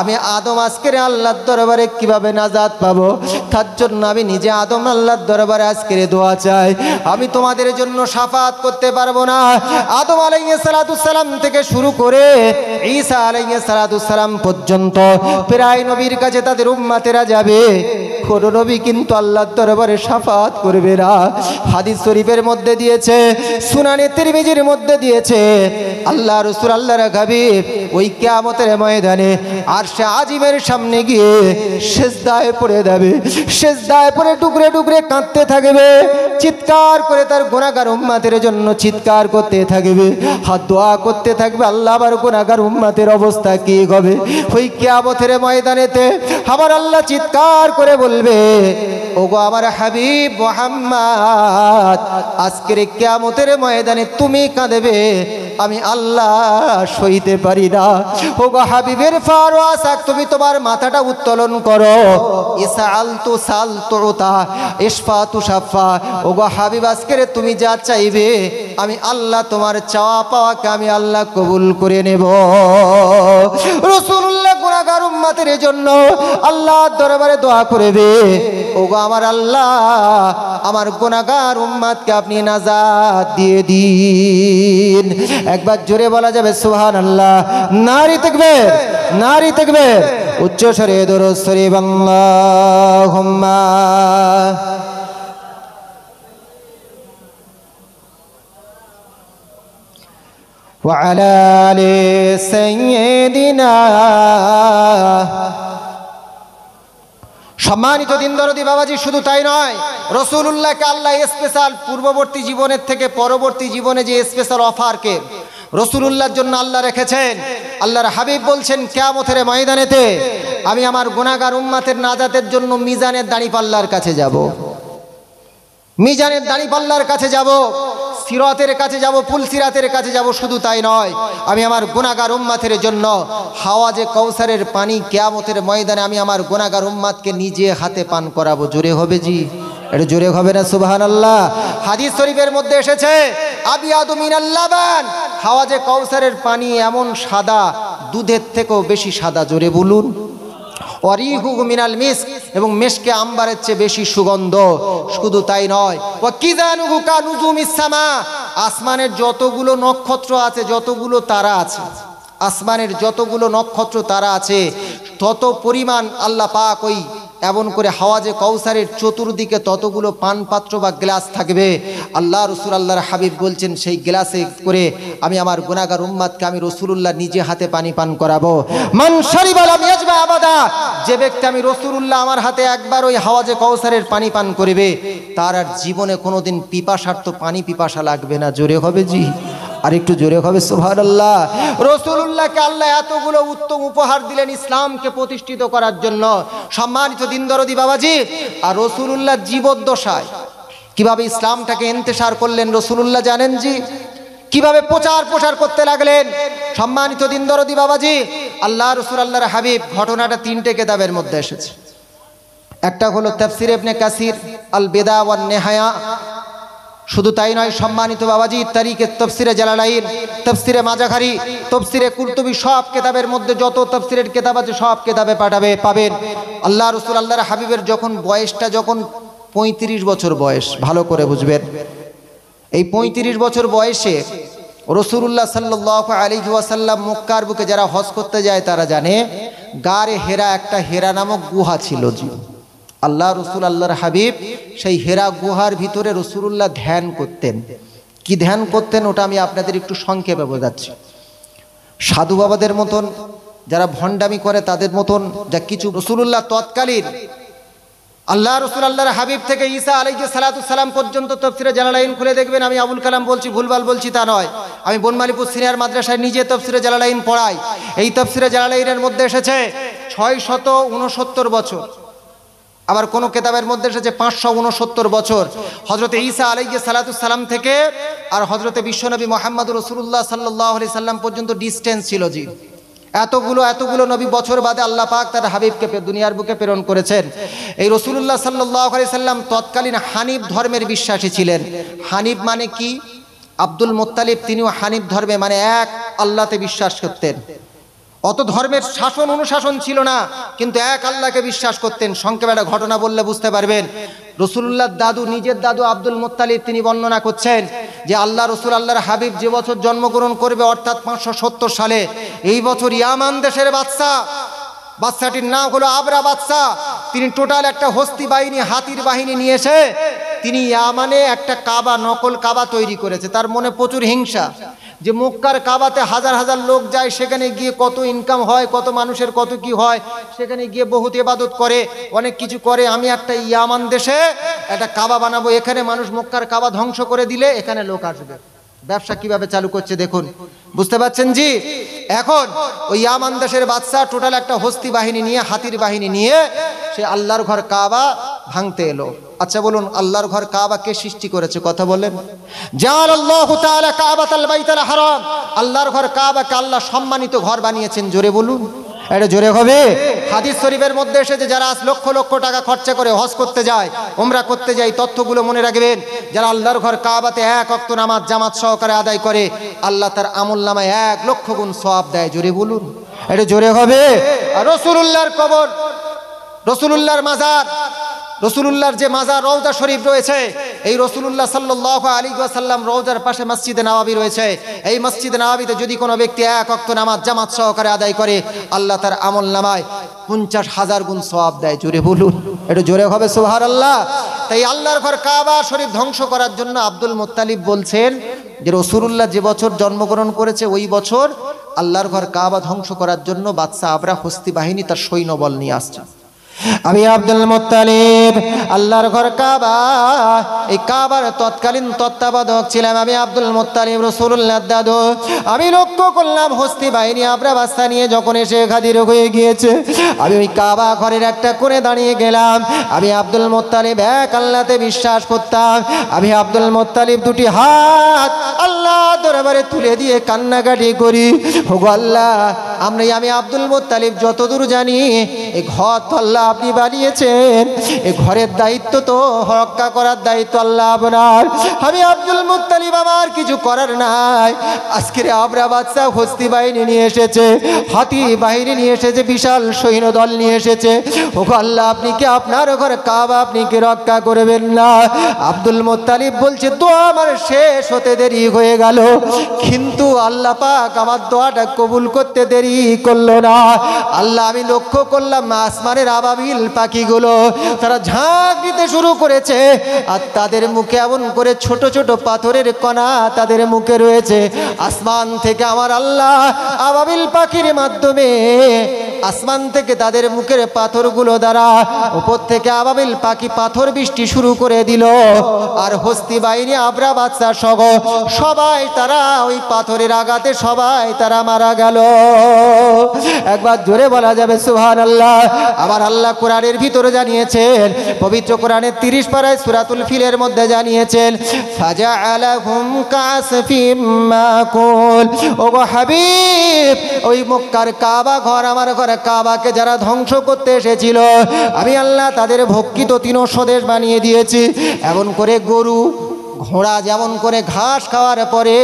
আমি আদম আজকের আল্লাহর দরবারে কিভাবে নাজাত পাবো? তার জন্য আমি নিজে আদম আল্লাহর দরবারে আজকের দোয়া চাই, আমি তোমাদের জন্য শাফাত করতে পারবো না। আদম আলাইহিস সালাম থেকে শুরু করে ঈসা আলাইহিস সালাম পর্যন্ত প্রায় নবীর কাছে তাদের উম্মতেরা যাবে, কোন নবী কিন্তু আল্লাহর দরবারে শাফাত করবে না। হাদিস শরীফের মধ্যে দিয়েছে, সুনানে তিরমিজির মধ্যে দিয়েছে, আল্লাহ রাসূল আল্লাহর হাবিব ওই কিয়ামতের ময়দানে আরশে আজিমের সামনে গিয়ে সিজদায় পড়ে যাবে, সিজদায় পড়ে টুকরে টুকরে কাঁদতে থাকবে, চিৎকার করে তার গুনাহগার উম্মতের জন্য চিৎকার করতে থাকবে, হাত দোয়া করতে থাকবে। আল্লাহ, আবার গুনাহগার উম্মতের অবস্থা কি হবে? ওই কিয়ামতের ময়দানেতে আমার আল্লাহ চিৎকার করে বলবে, ওগো আমার হাবিব মুহাম্মদ, আজকের কিয়ামতের ময়দানে তুমি কাঁদবে, আমি আল্লাহ সইতে পারি না। ওগো হাবিবের ফারওয়াস, তুমি তোমার মাথাটা উত্তোলন করো, ইসআলতু সালতুতা ইশফাতু শাফা। ওগো হাবিব, আজকের তুমি যা চাইবে আমি আল্লাহ তোমার চাওয়া পাওয়াকে আমি আল্লাহ কবুল করে নেব। রাসূলুল্লাহ গুনাহগার উম্মতের জন্য আল্লাহর দরবারে দোয়া করবে, ওগো আমার আল্লাহ, আমার গুনাহগার উম্মতকে আপনি নাজাত দিয়ে দিন। একবার জোরে বলা যাবে সুবহানাল্লাহ। নারী তাকবীর, নারী তাকবীর, উচ্চ স্বরে দরুদ শরীফ আল্লাহুম্মা ওয়া আলা আলি সাইয়্যিদিনা। সম্মানিত দিন দরদি বাবাজি, শুধু তাই নয়, রাসূলুল্লাহকে আল্লাহ স্পেশাল পূর্ববর্তী জীবনের থেকে পরবর্তী জীবনে যে স্পেশাল অফারকে রাসূলুল্লাহর জন্য আল্লাহ রেখেছেন, আল্লাহর হাবিব বলছেন, কিয়ামতের ময়দানেতে আমি আমার গুনাহগার উম্মতের নাজাতের জন্য মিজানের দাঁড়িপাল্লার কাছে যাব, মিজানের দাঁড়িপাল্লার কাছে যাব, সিরাতের কাছে যাব, পুলসিরাতের কাছে যাব। শুধু তাই নয়, আমি আমার গুনাহগার উম্মতের জন্য হাওয়াজে কাউসারের পানি কিয়ামতের ময়দানে আমি আমার গুনাহগার উম্মতকে নিজে হাতে পান করাবো। জোরে হবে জি, এটা জোরে হবে না সুবহানাল্লাহ। হাদিস শরীফের মধ্যে এসেছে, আবিয়াদু মিনাল লাবান, হাওয়াজে কাউসারের পানি এমন সাদা, দুধের থেকেও বেশি সাদা। জোরে বলুন। ওয়ারিহু মিনাল মিস্ক, এবং মেশকে আম্বারের চেয়ে বেশি সুগন্ধ। শুধু তাই নয়, ওয়া কিজানুহু কানুজুমিস সামা, আসমানের যতগুলো নক্ষত্র আছে, যতগুলো তারা আছে, আসমানের যতগুলো নক্ষত্র তারা আছে, তত পরিমাণ আল্লাহ পাক ওই এমন করে হাওয়াজে কাউসারের চতুর্দিকে ততগুলো পানপাত্র বা গ্লাস থাকবে। আল্লাহ রাসূল আল্লাহর হাবিব বলছেন, সেই গ্লাসে করে আমি আমার গুনাহগার উম্মতকে আমি রাসূলুল্লাহ নিজে হাতে পানি পান করাবো। মান শারিবা লাম ইয়াজবা আবাদা, যে ব্যক্তি আমি রাসূলুল্লাহ আমার হাতে একবার ওই হাওয়াজে কাউসারের পানি পান করবে, তার আর জীবনে কোনোদিন পিপাসার্থ পানি পিপাসা লাগবে না। জোরে হবে জি, আর একটু জোরে হবে সুবহানাল্লাহ। রাসূলুল্লাহকে আল্লাহ এতগুলো উত্তম উপহার দিলেন ইসলামকে প্রতিষ্ঠিত করার জন্য। সম্মানিত দিন দরদি বাবাজি, আর রাসূলুল্লাহ জীবদ্দশায় কিভাবে ইসলামটাকে ইন্তেশার করলেন রাসূলুল্লাহ জানেন জি? কিভাবে প্রচার করতে লাগলেন। সম্মানিত দিন দরদি বাবাজি, আল্লাহ রাসূল আল্লাহর হাবিব, ঘটনাটা 3টে কিতাবের মধ্যে এসেছে। একটা হলো তাফসীর ইবনে কাসির, আল বিদা ওয়ান নিহায়া। শুধু তাই নয় সম্মানিত বাবাজি, তারিখে তাফসিরে জালালাইন, তাফসিরে মাজাখারি, তাফসিরে কুরতুবী, সব কিতাবের মধ্যে যত তাফসিরের কিতাব আছে সব কিতাবে পাবেন। আল্লাহ রাসূল আল্লাহর হাবিবের যখন বয়সটা 35 বছর বয়স, ভালো করে বুঝবেন, এই 35 বছর বয়সে রাসূলুল্লাহ সাল্লাল্লাহু আলাইহি ওয়াসাল্লাম মক্কার বুকে যারা হজ করতে যায় তারা জানে, গারে হেরা একটা হেরা নামক গুহা ছিল জি। আল্লাহ রাসূল আল্লাহর হাবিব সেই হেরা গুহার ভিতরে রাসূলুল্লাহ ধ্যান করতেন। কি ধ্যান করতেন ওটা আমি আপনাদের একটু সংক্ষেপে বোঝাচ্ছি। সাধু বাবাদের মতন যারা ভণ্ডামি করে তাদের মতন যা কিছু রাসূলুল্লাহ তৎকালীন আল্লাহ রসুল আল্লাহর হাবিব থেকে ঈসা আলাইহিস সালাতু সালাম পর্যন্ত তাফসিরে জালালাইন খুলে দেখবেন। আমি আবুল কালাম বলছি, ভুলভাল বলছি তা নয়। আমি বনমালীপুর সিনিয়র মাদ্রাসায় নিজে তাফসিরে জালালাইন পড়াই। এই তাফসিরে জালালাইনের মধ্যে এসেছে 669 বছর, আবার কোন কিতাবের মধ্যে এসেছে 569 বছর হযরত ঈসা আলাইহিস সালাতু সালাম থেকে আর হযরতে বিশ্বনবী মুহাম্মদুর রাসূলুল্লাহ সাল্লাল্লাহু আলাইহি সাল্লাম পর্যন্ত ডিসটেন্স ছিল। জি, এতগুলো নবী বছর বাদে আল্লাহ পাক তার হাবিবকে দুনিয়ার বুকে প্রেরণ করেছেন। এই রাসূলুল্লাহ সাল্লাল্লাহু আলাইহি সাল্লাম তৎকালীন হানিফ ধর্মের বিশ্বাসী ছিলেন। হানিফ মানে কি? আব্দুল মুত্তালিব তিনিও হানিফ ধর্মে মানে এক আল্লাহতে বিশ্বাস করতেন। অত ধর্মের শাসন অনুশাসন ছিল না, কিন্তু এক আল্লাহকে বিশ্বাস করতেন। সংক্ষেপে একটা ঘটনা বললে বুঝতে পারবেন। রাসূলুল্লাহর দাদু, নিজের দাদু আব্দুল মুত্তালিব, তিনি বর্ণনা করছেন যে আল্লাহ রসুল আল্লাহর হাবিব যে বছর জন্মগ্রহণ করবে অর্থাৎ 570 সালে, এই বছর ইয়ামান দেশের বাদশাটির নাম হলো আবরা বাদশা। তিনি টোটাল একটা হস্তি বাহিনী, হাতির বাহিনী নিয়ে এসে তিনি ইয়ামানে একটা কাবা, নকল কাবা তৈরি করেছে। তার মনে প্রচুর হিংসা যে মক্কার কাবাতে হাজার হাজার লোক যায়, সেখানে গিয়ে কত ইনকাম হয়, কত মানুষের কত কি হয়, সেখানে গিয়ে বহুত ইবাদত করে, অনেক কিছু করে। আমি একটা ইয়ামান দেশে একটা কাবা বানাবো, এখানে মানুষ মক্কার কাবা ধ্বংস করে দিলে এখানে লোক আসবে। ব্যবসা কিভাবে চালু করছে দেখুন, বুঝতে পারছেন? জি, এখন ওই ইয়ামান দেশের বাদশা টোটাল একটা হস্তি বাহিনী নিয়ে, হাতির বাহিনী নিয়ে সে আল্লাহর ঘর কাবা ভাঙতে এলো। আচ্ছা বলুন, আল্লাহর ঘর কাবা কে সৃষ্টি করেছে? কথা বলেন। জাআলাল্লাহু তাআলা কাবাতাল বাইতুল হারাম, আল্লাহর ঘর কাবাকে আল্লাহ সম্মানিত ঘর বানিয়েছেন। জোরে বলুন, এটা জোরে হবে। হাদিস শরীফের মধ্যে এসেছে যারা লক্ষ লক্ষ টাকা খরচা করে হজ করতে যায়, উমরা করতে যায়, তথ্যগুলো মনে রাখবেন। যারা আল্লাহর ঘর কাবাতে 1 ওয়াক্ত নামাজ জামাত সহকারে আদায় করে, আল্লাহ তার আমলনামায় 1 লক্ষ গুণ সওয়াব দেয়। জোরে বলুন, এটা জোরে হবে। আর রাসূলুল্লাহর কবর, রাসূলুল্লাহর মাজার, রাসূলুল্লাহর যে মাজার রওজা শরীফ রয়েছে, এই রাসূলুল্লাহ সাল্লাল্লাহু আলাইহি ওয়াসাল্লাম রওজার পাশে মসজিদে নববী রয়েছে। এই মসজিদে নববীতে যদি কোনো ব্যক্তি 1 ওয়াক্ত নামাজ জামাত সহকারে আদায় করে, আল্লাহ তার আমলনামায় 50,000 গুণ সওয়াব দেয়। জোরে বলুন, এটা জোরে হবে সুবহানাল্লাহ। তাই আল্লাহর ঘর কাবা শরীফ ধ্বংস করার জন্য আব্দুল মুত্তালিব বলছেন যে রাসূলুল্লাহ যে বছর জন্মগ্রহণ করেছে ওই বছর আল্লাহর ঘর কাবা ধ্বংস করার জন্য বাদশা আবরা হস্তি বাহিনী তার সৈন্যবল নিয়ে আসছে। আমি আব্দুল মুত্তালিব আল্লাহর ঘর কাবা, এই কাবার তৎকালীন তত্ত্বাবধায়ক ছিলাম আমি আব্দুল মুত্তালিব, রাসূলুল্লাহর দাদু। আমি লক্ষ্য করলাম হস্তি বাহিনী আবরা বাদশা নিয়ে যখন এসে হাজির হয়ে গিয়েছে, আমি ওই কাবা ঘরের একটা কোণে দাঁড়িয়ে গেলাম। আমি আব্দুল মুত্তালিব এক আল্লাহতে বিশ্বাস করতাম। আমি আব্দুল মুত্তালিব দুটি হাত আল্লাহ দরবারে তুলে দিয়ে কান্নাকাটি করি, ওগো আল্লাহ, আমি আব্দুল মুত্তালিব যতদূর জানি এই ঘর তো আল্লাহ আপনি বানিয়েছেন, এই ঘরের দায়িত্ব তো রক্ষা করার দায়িত্ব আল্লাহ আপনার। আমি আব্দুল মুত্তালিব, আমার কিছু করার নাই। আজকের আবরা বাদশা হস্তি বাহিনী নিয়ে এসেছে, হাতি বাহিনী নিয়ে এসেছে, বিশাল সৈন্য দল নিয়ে এসেছে, ওগো আল্লাহ, আপনি কি আপনার ঘর কাবা আপনি কি রক্ষা করবেন না? আব্দুল মুত্তালিব বলছে, দোয়া আমার শেষ হতে দেরি হয়ে গেল, কিন্তু আল্লাহ পাক আমার দোয়াটা কবুল করতে দেরি করলো না। আল্লাহ, আমি লক্ষ্য করলাম আসমানের আবাবিল পাখিগুলো তারা ঝাঁক দিতে শুরু করেছে, আর তাদের মুখে এমন করে ছোট ছোট পাথরের কণা তাদের মুখে রয়েছে। আসমান থেকে আমার আল্লাহ আবাবিল পাখির মাধ্যমে আসমান থেকে তাদের মুখের পাথরগুলো দ্বারা উপর থেকে আবাবিল পাখি পাথর বৃষ্টি শুরু করে দিল, আর হস্তি বাহিনী আবরা বাদশা সহ সবাই তারা ওই পাথরের আঘাতে সবাই তারা মারা গেল। একবার জোরে বলা যাবে সুবহানাল্লাহ। আবার আল্লাহ কোরআনের ভিতরে জানিয়েছেন, পবিত্র কোরআনের 30 পারায় সূরাতুল ফিলের মধ্যে জানিয়েছেন, ফাজআলাহুম কাসফিম মাকুল। ওগো হাবিব, ওই মক্কার কাবা ঘর, আমার ঘর কাবাকে যারা ধ্বংস করতে এসেছিল, আমি আল্লাহ তাদের ভক্ষিত তৃণস্বদেশ বানিয়ে দিয়েছি। এমন করে গরু ঘোড়া যেমন করে ঘাস খাওয়ার পরে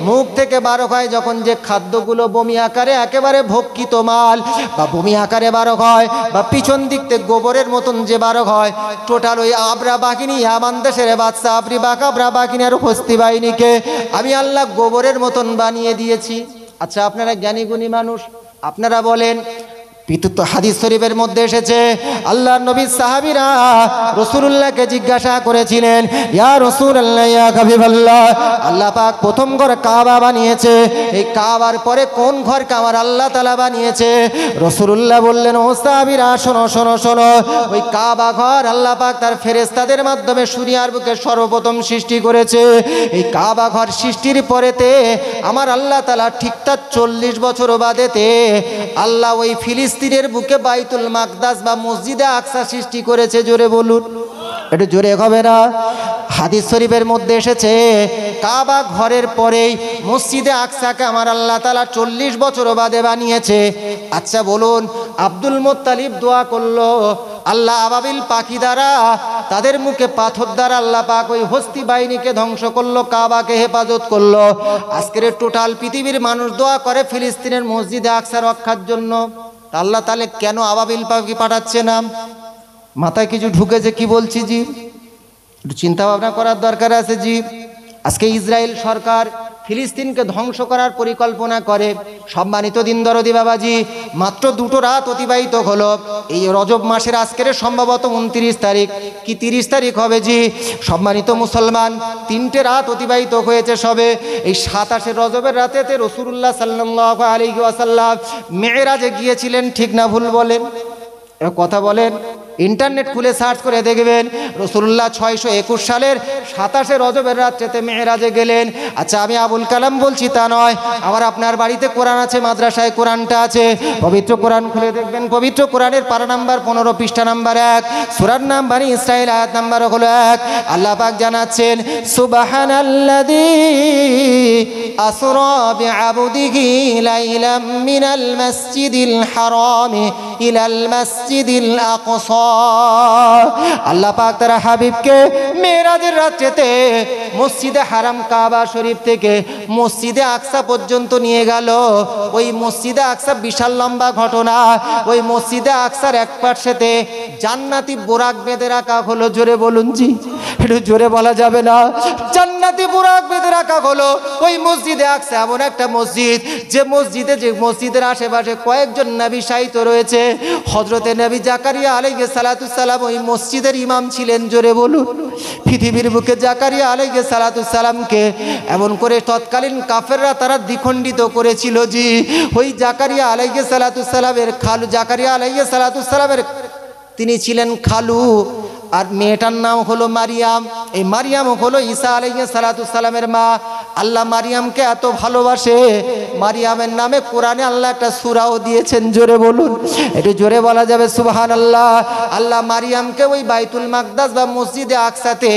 মুখ থেকে বার হয় যখন যে খাদ্যগুলো বমি আকারে একেবারে ভক্ষিত মাল বা বমি আকারে বার হয়, বা পিছন দিক থেকে গোবরের মতন যে বার হয়, টোটাল ওই আবরা বাহিনী ইয়ামান দেশের বাদশা আবরা বাহিনী আর হস্তি বাহিনীকে আমি আল্লাহ গোবরের মতন বানিয়ে দিয়েছি। আচ্ছা, আপনারা জ্ঞানী গুণী মানুষ, আপনারা বলেন পিতুত্ব হাদিস শরীফের মধ্যে এসেছে, আল্লাহর নবী সাহাবীরা রাসূলুল্লাহকে জিজ্ঞাসা করেছিলেন, ইয়া রাসূলুল্লাহ, ইয়া হাবিবাল্লাহ, আল্লাহ পাক প্রথম ঘর কাবা বানিয়েছে, এই কাবার পরে কোন ঘরকে আমার আল্লাহ তাআলা বানিয়েছে? রাসূলুল্লাহ বললেন, ও সাহাবীরা শোনো শোনো শোনো, ওই কাবা ঘর আল্লাহ পাক তার ফেরেশতাদের মাধ্যমে দুনিয়ার বুকে সর্বপ্রথম সৃষ্টি করেছে। এই কাবা ঘর সৃষ্টির পরেতে আমার আল্লাহ তাআলা ঠিক তার 40 বছর বাদেতে আল্লাহ ওই ফিলিস্তিনের বুকে বাইতুল মাকদাস বা মসজিদে আকসা সৃষ্টি করেছে। জোরে বলুন, একটু জোরে হবে না? হাদিস শরীফের মধ্যে এসেছে, কাবা ঘরের পরেই মসজিদে আকসাকে আমার আল্লাহ তাআলা 40 বছর বাদে বানিয়েছে। আচ্ছা বলুন, আব্দুল মুত্তালিব দোয়া করলো, আল্লাহ আবাবিল পাখি দ্বারা তাদের মুখে পাথর দ্বারা আল্লাহ পাক ওই হস্তি বাহিনীকে ধ্বংস করলো, কাবাকে হেফাজত করলো। আজকের টোটাল পৃথিবীর মানুষ দোয়া করে ফিলিস্তিনের মসজিদে আকসা রক্ষার জন্য। আল্লাহ তাহলে কেন আবাবিল পাখি পাঠাচ্ছে না? মাথায় কিছু ঢুকেছে কি বলছি জি? একটু চিন্তা ভাবনা করার দরকার আছে জি। আজকে ইসরায়েল সরকার ফিলিস্তিনকে ধ্বংস করার পরিকল্পনা করে। সম্মানিত দিন দরদি বাবাজি, মাত্র 2টো রাত অতিবাহিত হলো। এই রজব মাসের আজকের সম্ভবত 29 তারিখ কি 30 তারিখ হবে জি। সম্মানিত মুসলমান, 3টে রাত অতিবাহিত হয়েছে সবে। এই 27 রজবের রাতেতে রাসূলুল্লাহ সাল্লাল্লাহু আলাইহি ওয়াসাল্লাম মেরাজে গিয়েছিলেন, ঠিক না ভুল বলেন? কথা বলেন। ইন্টারনেট খুলে সার্চ করে দেখবেন রাসূলুল্লাহ 621 সালের 27 রজবের রাত্রেতে মেরাজে গেলেন। আচ্ছা, আমি আবুল কালাম বলছি তা নয়, আমার আপনার বাড়িতে কোরআন আছে, মাদ্রাসায় কোরআনটা আছে, পবিত্র কোরআন খুলে দেখবেন। পবিত্র কোরআনের পারা নাম্বার 15, পৃষ্ঠা নাম্বার 1, সূরার নাম বনী ইসরাঈল, আয়াত নাম্বার হলো 1। আল্লাহ পাক জানাচ্ছেন, সুবহানাল্লাযী আসরা বিআবদিহি লাইলাম মিনাল মাসজিদিল হারামি ইলাল মাসজিদিল আকসা। আল্লাহ পাক তার হাবিবকে মেরাজের রাত্রিতে মসজিদে হারাম কাবা শরীফ থেকে মসজিদে আকসা পর্যন্ত নিয়ে গেল। ওই মসজিদে আকসা বিশাল লম্বা ঘটনা। ওই মসজিদে আকসার এক পাশেতে জান্নাতি বোরাক বেঁধে রাখা হলো। জোরে বলুন জি, একটু জোরে বলা যাবে না? জান্নাতি বোরাক বেঁধে রাখা হলো ওই মসজিদে আকসা। এমন একটা মসজিদ যে মসজিদের আশেপাশে কয়েকজন নবী শায়িত রয়েছে। হযরতে নবী জাকারিয়া আলাইহিস সালাতু সালাম ওই মসজিদের ইমাম ছিলেন। জোরে বলুন। পৃথিবীর বুকে জাকারিয়া আলাইহিস সালাতু সালামকে এমন করে তৎকালীন কাফেররা তারা দ্বিখণ্ডিত করেছিল জি। ওই জাকারিয়া আলাইহিস সালাতু সালামের খালু, জাকারিয়া আলাইহিস সালাতু সালামের তিনি ছিলেন খালু, আর মেয়েটার নাম হলো মারিয়াম। এই মারিয়াম হলো ঈসা আলাইহিস সালাতু সালামের মা। আল্লাহ মারিয়ামকে এত ভালোবাসে, মারিয়ামের নামে কোরআনে আল্লাহ একটা সূরাও দিয়েছেন। জোরে বলুন, একটু জোরে বলা যাবে সুবহানাল্লাহ। আল্লাহ মারিয়ামকে ওই বাইতুল মাকদাস বা মসজিদে আকসাতে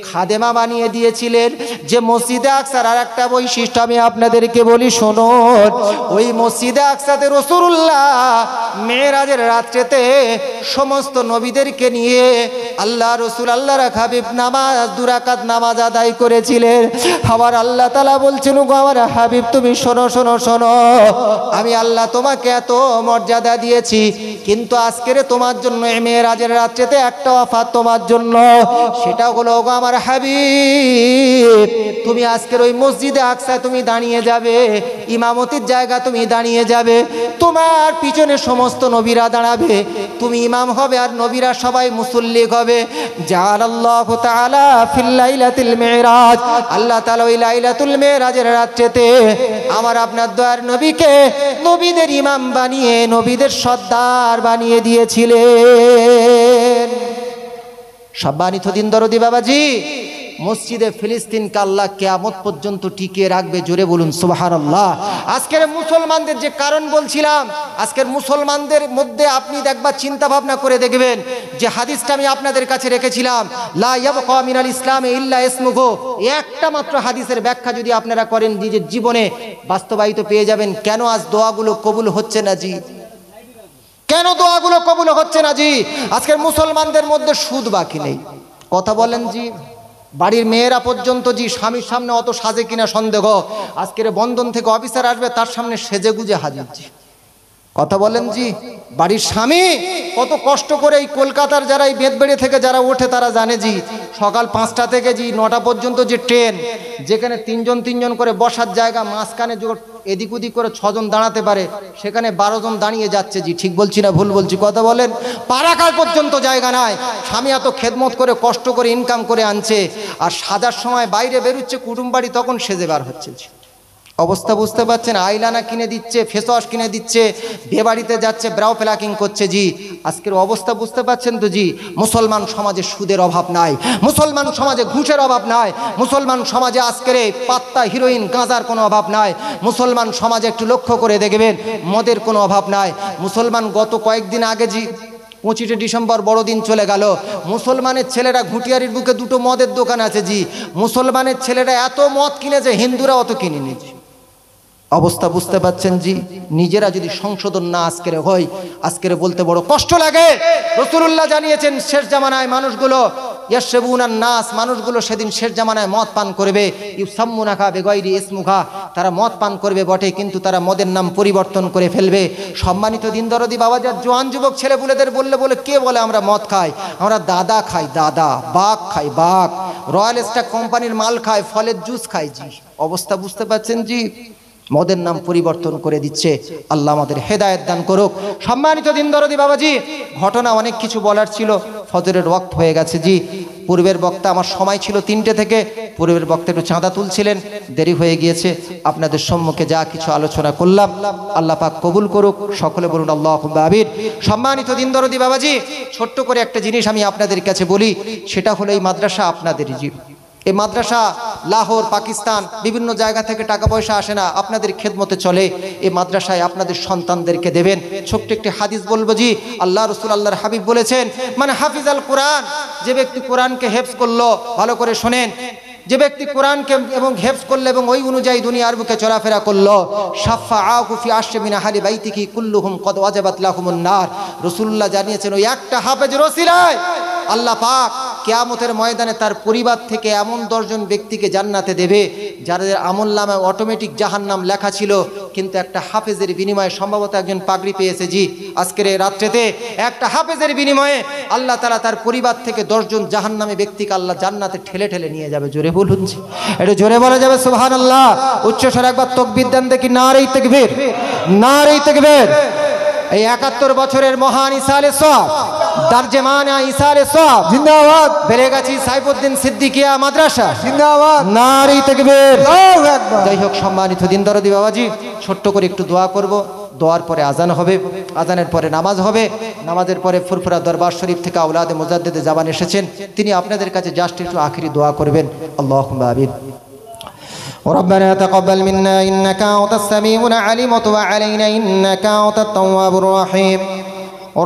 খাদেমা বানিয়ে দিয়েছিলেন। যে মসজিদে আকসার আর একটা বৈশিষ্ট্য আমি আপনাদেরকে বলি, শুনুন। ওই মসজিদে আকসাতে রাসূলুল্লাহ মেরাজের রাত্রিতে সমস্ত নবীদেরকে নিয়ে আল্লাহ রসুল আল্লাহর হাবিব নামাজ 2 রাকাত নামাজ আদায় করেছিলেন। আবার আল্লাহ তাআলা বলছেন, গো আমার হাবিব তুমি শোনো শোনো শোনো, আমি আল্লাহ তোমাকে এত মর্যাদা দিয়েছি, কিন্তু আজকের তোমার জন্য এই মেরাজের রাত্রিতে একটা অফার তোমার জন্য। সেটা হলো, গো আমার হাবিব তুমি আজকের ওই মসজিদে আকসায় তুমি দাঁড়িয়ে যাবে, ইমামতির জায়গা তুমি দাঁড়িয়ে যাবে, তোমার পিছনে সমস্ত নবীরা দাঁড়াবে, তুমি ইমাম হবে আর নবীরা সবাই মুসল্লি হবে। জাআলাল্লাহু তাআলা ফিল লাইলাতিল মিরাজ, আল্লাহ তাআলা ওই লাইলাতুল মিরাজের রাত্রিতে আমার আপনার দয়ার নবীকে নবীদের ইমাম বানিয়ে নবীদের সর্দার বানিয়ে দিয়েছিলেন। সম্মানিত দিন দরদি বাবাজি, মসজিদে ফিলিস্তিনকে আল্লাহ কিয়ামত পর্যন্ত টিকিয়ে রাখবে। জোরে বলুন সুবহানাল্লাহ। আজকের মুসলমানদের যে কারণ বলছিলাম, আজকের মুসলমানদের মধ্যে আপনি একবার চিন্তা ভাবনা করে দেখবেন যে হাদিসটা আমি আপনাদের কাছে রেখেছিলাম, লা ইয়াবকা মিনাল ইসলামে ইল্লা ইসমুহু, একটা মাত্র হাদিসের ব্যাখ্যা যদি আপনারা করেন নিজের জীবনে বাস্তবায়িত পেয়ে যাবেন। কেন আজ দোয়াগুলো কবুল হচ্ছে না জি? কেন দোয়াগুলো কবুল হচ্ছে না জি? আজকের মুসলমানদের মধ্যে সুদ বাকি নেই। কথা বলেন জি। বাড়ির মেয়েরা পর্যন্ত জি স্বামীর সামনে অত সাজে কিনা সন্দেহ। আজকের বন্ধন থেকে অফিসার আসবে, তার সামনে সেজে গুজে হাজির জি। কথা বলেন জি। বাড়ির স্বামী কত কষ্ট করে এই কলকাতার যারা এই বেতবেড়ে থেকে যারা ওঠে তারা জানে জি, সকাল 5টা থেকে জি 9টা পর্যন্ত যে ট্রেন, যেখানে 3 জন করে বসার জায়গা, মাঝখানে এদিক ওদিক করে 6 জন দাঁড়াতে পারে, সেখানে 12 জন দাঁড়িয়ে যাচ্ছে। জি ঠিক বলছি না ভুল বলছি? কথা বলেন। পারাকার পর্যন্ত জায়গা নাই। স্বামী এত খেদমত করে কষ্ট করে ইনকাম করে আনছে, আর সাজার সময় বাইরে বেরোচ্ছে কুটুমবাড়ি, তখন সেজে বার হচ্ছে। অবস্থা বুঝতে পারছেন? আইলানা কিনে দিচ্ছে, ফেস ওয়াশ কিনে দিচ্ছে, বিয়ে বাড়িতে যাচ্ছে, ব্রাউ প্লাকিং করছে। জি আজকের অবস্থা বুঝতে পারছেন তো? জি মুসলমান সমাজে সুদের অভাব নাই, মুসলমান সমাজে ঘুষের অভাব নাই, মুসলমান সমাজে আজকের পাত্তা হিরোইন গাঁজার কোনো অভাব নাই, মুসলমান সমাজে একটু লক্ষ্য করে দেখবেন মদের কোনো অভাব নাই। মুসলমান গত কয়েকদিন আগে জি 25শে ডিসেম্বর বড়দিন চলে গেল, মুসলমানের ছেলেরা ঘুটিয়ারির বুকে 2টো মদের দোকান আছে। জি মুসলমানের ছেলেরা এত মদ কিনেছে, হিন্দুরা অত কিনে নিয়েছে। অবস্থা বুঝতে পাচ্ছেন? জি নিজেরা যদি সংশোধন না আজকের হয়, আজকের বলতে বড় কষ্ট লাগে। রাসূলুল্লাহ জানিয়েছেন শেষ জামানায় মানুষগুলো ইয়াশরাবুনান নাস, মানুষগুলো সেদিন শেষ জামানায় মদ পান করবে। ইউসাম্মুনাকা বিগাইরি ইসমুহা, তারা মদ পান করবে বটে, কিন্তু তারা মদের নাম পরিবর্তন করে ফেলবে। সম্মানিত দিন দরদি বাবাজার জোয়ান যুবক ছেলেপুলেদের বললে কে বলে আমরা মদ খাই? আমরা দাদা খাই, দাদা, বাঘ খাই, বাঘ, রয়্যাল স্টার কোম্পানির মাল খাই, ফলের জুস খাই। জি অবস্থা বুঝতে পাচ্ছেন? জি মদের নাম পরিবর্তন করে দিচ্ছে। আল্লাহ আমাদের হেদায়েত দান করুক। সম্মানিত দিন দরদি বাবাজি, ঘটনা অনেক কিছু বলার ছিল, ফজরের ওয়াক্ত হয়ে গেছে। জি পূর্বের বক্তা, আমার সময় ছিল 3টে থেকে, পূর্বের বক্তা একটু চাঁদা তুলছিলেন, দেরি হয়ে গিয়েছে। আপনাদের সম্মুখে যা কিছু আলোচনা করলাম আল্লাহ পাক কবুল করুক। সকলে বলুন আল্লাহুম্মা আমিন। সম্মানিত দিন দরদি বাবাজি, ছোট্ট করে একটা জিনিস আমি আপনাদের কাছে বলি, সেটা হলো এই মাদ্রাসা আপনাদেরই। জি এই মাদ্রাসা লাহোর, পাকিস্তান, বিভিন্ন জায়গা থেকে টাকা পয়সা আসে না, আপনাদের খেদমতে চলে। এই মাদ্রাসায় আপনাদের সন্তানদেরকে দেবেন। ছোট্ট একটি হাদিস বলবো। জি আল্লাহ রাসূল, আল্লাহর হাবিব বলেছেন, মানে হাফিজাল কোরআন, যে ব্যক্তি কোরআনকে হেফজ করলো, ভালো করে শোনেন, যে ব্যক্তি কোরআনকে এবং হেফজ করলো এবং ওই অনুযায়ী দুনিয়ার বুকে চলাফেরা করলো, শাফাআহু ফি আশরি মিন আহলি বাইতিহি কুল্লুহুম কদ ওয়াজাবাত লাহুমুন নার। রাসূলুল্লাহ জানিয়েছেন, ওই একটা হাফেজের ওসিলায় আল্লাহ পাক কিয়ামতের ময়দানে তার পরিবার থেকে এমন 10 জন ব্যক্তিকে জান্নাতে দেবে, যাদের আমলনামায় অটোমেটিক জাহান্নাম লেখা ছিল, কিন্তু একটা হাফেজের বিনিময়ে সম্ভবত একজন পাগড়ি পেয়েছে। জি আজকের এই রাত্রেতে একটা হাফেজের বিনিময়ে আল্লাহ তাআলা তার পরিবার থেকে 10 জন জাহান্নামী ব্যক্তিকে আল্লাহ জান্নাতে ঠেলে ঠেলে নিয়ে যাবে। জোরে বলুন, একটু জোরে বলা যাবে সুবহানাল্লাহ। উচ্চস্বরে একবার তাকবীর দেন দেখি, নারে তাকবীর, নারে তাকবীর। এই 71 বছরের মহান ইসালে সওয়াব, দারজমানা ইসালে সওয়াব জিন্দাবাদ, বেলেগাছি সাইফুদ্দিন সিদ্দিকিয়া মাদ্রাসা জিন্দাবাদ, নারে তাকবীর, আল্লাহু আকবার। যাই হোক সম্মানিত দিন দরদি বাবাজি, ছোট্ট করে একটু দোয়া করব। দোয়ার পরে আজান হবে, আজানের পরে নামাজ হবে, নামাজের পরে ফুরফুরা দরবার শরীফ থেকে আওলাদে মুজাদ্দিদে জাবান এসেছেন, তিনি আপনাদের কাছে জাস্ট একটু আখিরি দোয়া করবেন। আল্লাহুম্মা আমিন। ربنا تقبل منا إنك أنت السميع العليم وتب علينا إنك أنت التواب الرحيم.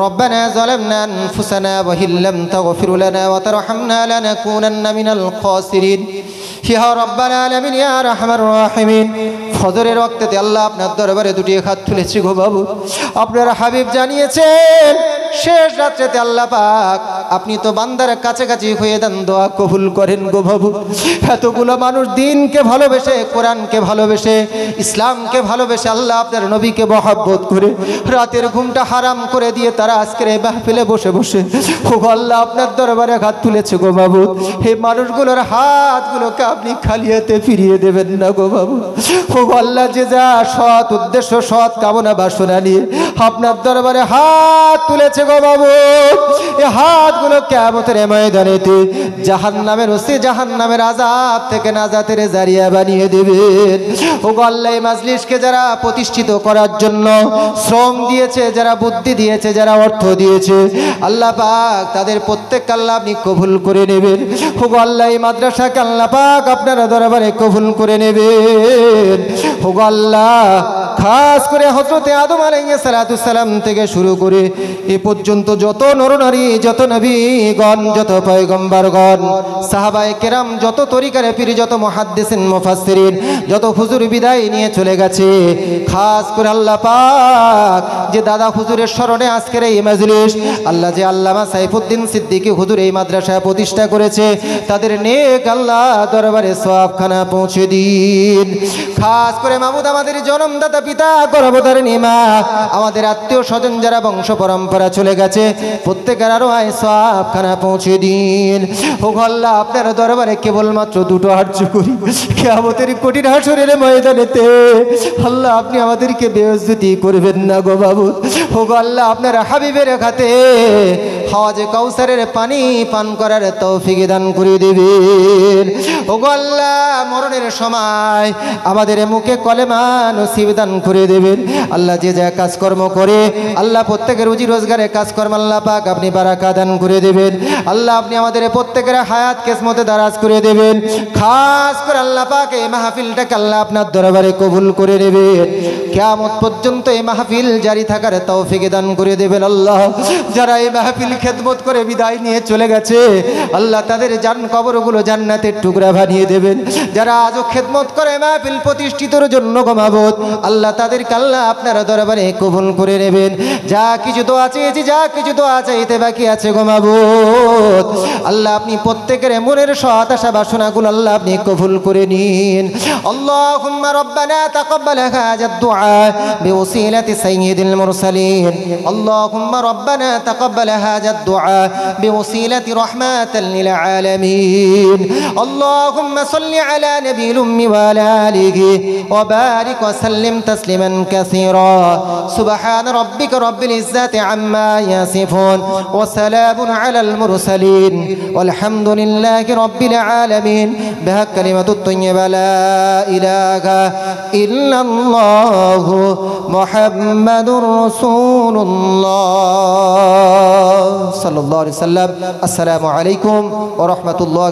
ربنا ظلمنا أنفسنا وإن لم تغفر لنا وترحمنا لنكونن من الخاسرين. يا رب العالمين يا أرحم الراحمين. ফজরের ওয়াক্তে আল্লাহ আপনার দরবারে দুটি হাত তুলেছি গো বাবু। আপনার হাবিব জানিয়েছেন শেষ রাত্রেতে আল্লাহ পাক আপনি তো বান্দার কাছাকাছি হয়ে দেন, দোয়া কবুল করেন গো বাবু। এতগুলো মানুষ দিনকে ভালোবেসে, কোরআনকে ভালোবেসে, ইসলামকে ভালোবেসে, আল্লাহ আপনার নবীকে মহব্বত করে রাতের ঘুমটা হারাম করে দিয়ে তারা আজকের এই মাহফিলে বসে বসে ও আল্লাহ আপনার দরবারে হাত তুলেছে গো বাবু। এই মানুষগুলোর হাতগুলোকে আপনি খালি হাতে ফিরিয়ে দেবেন না গো বাবু। ও আল্লাহ, যে যা সৎ উদ্দেশ্য, সৎ কামনা বাসনা নিয়ে আপনার দরবারে হাত তুলেছে গো বাবু, এই হাতগুলো কিয়ামতের ময়দানেতে জাহান্নামের ওসি, জাহান্নামের আযাব থেকে নাজাতের জারিয়া বানিয়ে দেবেন। ও আল্লাহ, এই মাজলিসকে যারা প্রতিষ্ঠিত করার জন্য শ্রম দিয়েছে, যারা বুদ্ধি দিয়েছে, যারা অর্থ দিয়েছে, আল্লাহ পাক তাদের প্রত্যেককে আল্লাহ আপনি কবুল করে নেবেন। ও আল্লাহ, এই মাদ্রাসাকে আল্লাহ পাক আপনারা দরবারে কবুল করে নেবেন। ও আল্লাহ, খাস করে হযরতে আদম আলাইহিস সালাম থেকে শুরু করে এ পর্যন্ত যত নরনারী, যত নবীগণ, যত পয়গম্বরগণ, সাহাবায়ে কেরাম, যত তরিকার পীর, যত মুহাদ্দিসিন মুফাসসিরিন, যত হুজুর বিদায় নিয়ে চলে গেছে, খাস করে আল্লাহ পাক যে দাদা হুজুরের স্মরণে আজকের এই মাজলিস, আল্লাহ যে আল্লামা সাইফুদ্দিন সিদ্দিকী হুজুর এই মাদ্রাসা প্রতিষ্ঠা করেছে, তাদের নেক আল্লাহ দরবারে সওয়াবখানা পৌঁছে দিন। খাস করে মাহমুদ, আমাদের জন্মদাতা পিতা, গর্ভধারিণী মা, আমাদের আত্মীয় স্বজন যারা বংশ পরম্পরা চলে গেছে, প্রত্যেকের আরো আয় সওয়াবখানা পৌঁছে দিন। ও আল্লাহ, আপনার দরবারে কেবলমাত্র দুটো আর্য করি, কিয়ামতের কঠিন হাসরের ময়দানেতে আল্লাহ আপনি আমাদেরকে বেইজ্জতি করবেন না গো মাবুদ। ও আল্লাহ, আপনার হাবিবের খাতে হাওজে কাউসারের পানি পান করার তৌফিক দান করে দিবেন। ও আল্লাহ, মরণের সময় আমাদের মুখে কলেমা নসিব দান করে দেবেন। আল্লাহ, যে যা কাজকর্ম করে আল্লাহ প্রত্যেকের রুজি রোজগারের কাজকর্ম আল্লাহ পাক আপনি বারাকা দান করে দেবেন। আল্লাহ, আপনি আমাদের প্রত্যেকের হায়াত কিসমতে দারাজ করে দেবেন। খাস করে আল্লাহ পাক এই মাহফিলটাকে আল্লাহ আপনার দরবারে কবুল করে নেবেন। কিয়ামত পর্যন্ত এই মাহফিল জারি থাকার তৌফিক দান করে দেবেন। আল্লাহ, যারা এই মাহফিল খেদমত করে বিদায় নিয়ে চলে গেছে আল্লাহ তাদের জান কবরগুলো জান্নাতের টুকরা বানিয়ে দেবেন। যারা আজও খেদমত করে মাহফিল প্রতিষ্ঠিতর জন্য গো মাবুদ আল্লাহ তাদেরকে আল্লাহ আপনার দরবারে কবুল করে নেবেন। যা কিছু দোয়া চেয়েছি, যা কিছু দোয়া চাইতে বাকি আছে গো মাবুদ আল্লাহ আপনি প্রত্যেকের মনের সৎ আশা বাসনাগুলো আল্লাহ আপনি কবুল করে নিন। আল্লাহুম্মা রব্বানা তাকাব্বাল হাজাত দুআ বিওসিলাতি সাইয়্যিদিল মুরসালিন। আল্লাহুম্মা রব্বানা তাকাব্বাল হাজাত দুআ বিওসিলাতি রাহমাতাল লিল আলামিন। আল্লাহুম্মা সাল্লি আলা নাবিয়িল উম্মি ওয়া আলা আলিহি ওয়া বারিক ওয়া সাল্লিম তাসলিমান কাসীরা। সুবহান রাব্বিকা রাব্বিল ইজ্জাতি আম্মা ইয়াসিফুন ওয়া সালামুন আলাল মুরসালিন ওয়ালহামদুলিল্লাহি রাব্বিল আলামিন। বিহাক কালিমাতুত তাইয়্যিবা লা ইলাহা ইল্লাল্লাহু মুহাম্মাদুর রাসূলুল্লাহ সাল্লাল্লাহু আলাইহি ওয়াসাল্লাম। আসসালামু আলাইকুম ওয়া রাহমাতুল্লাহি।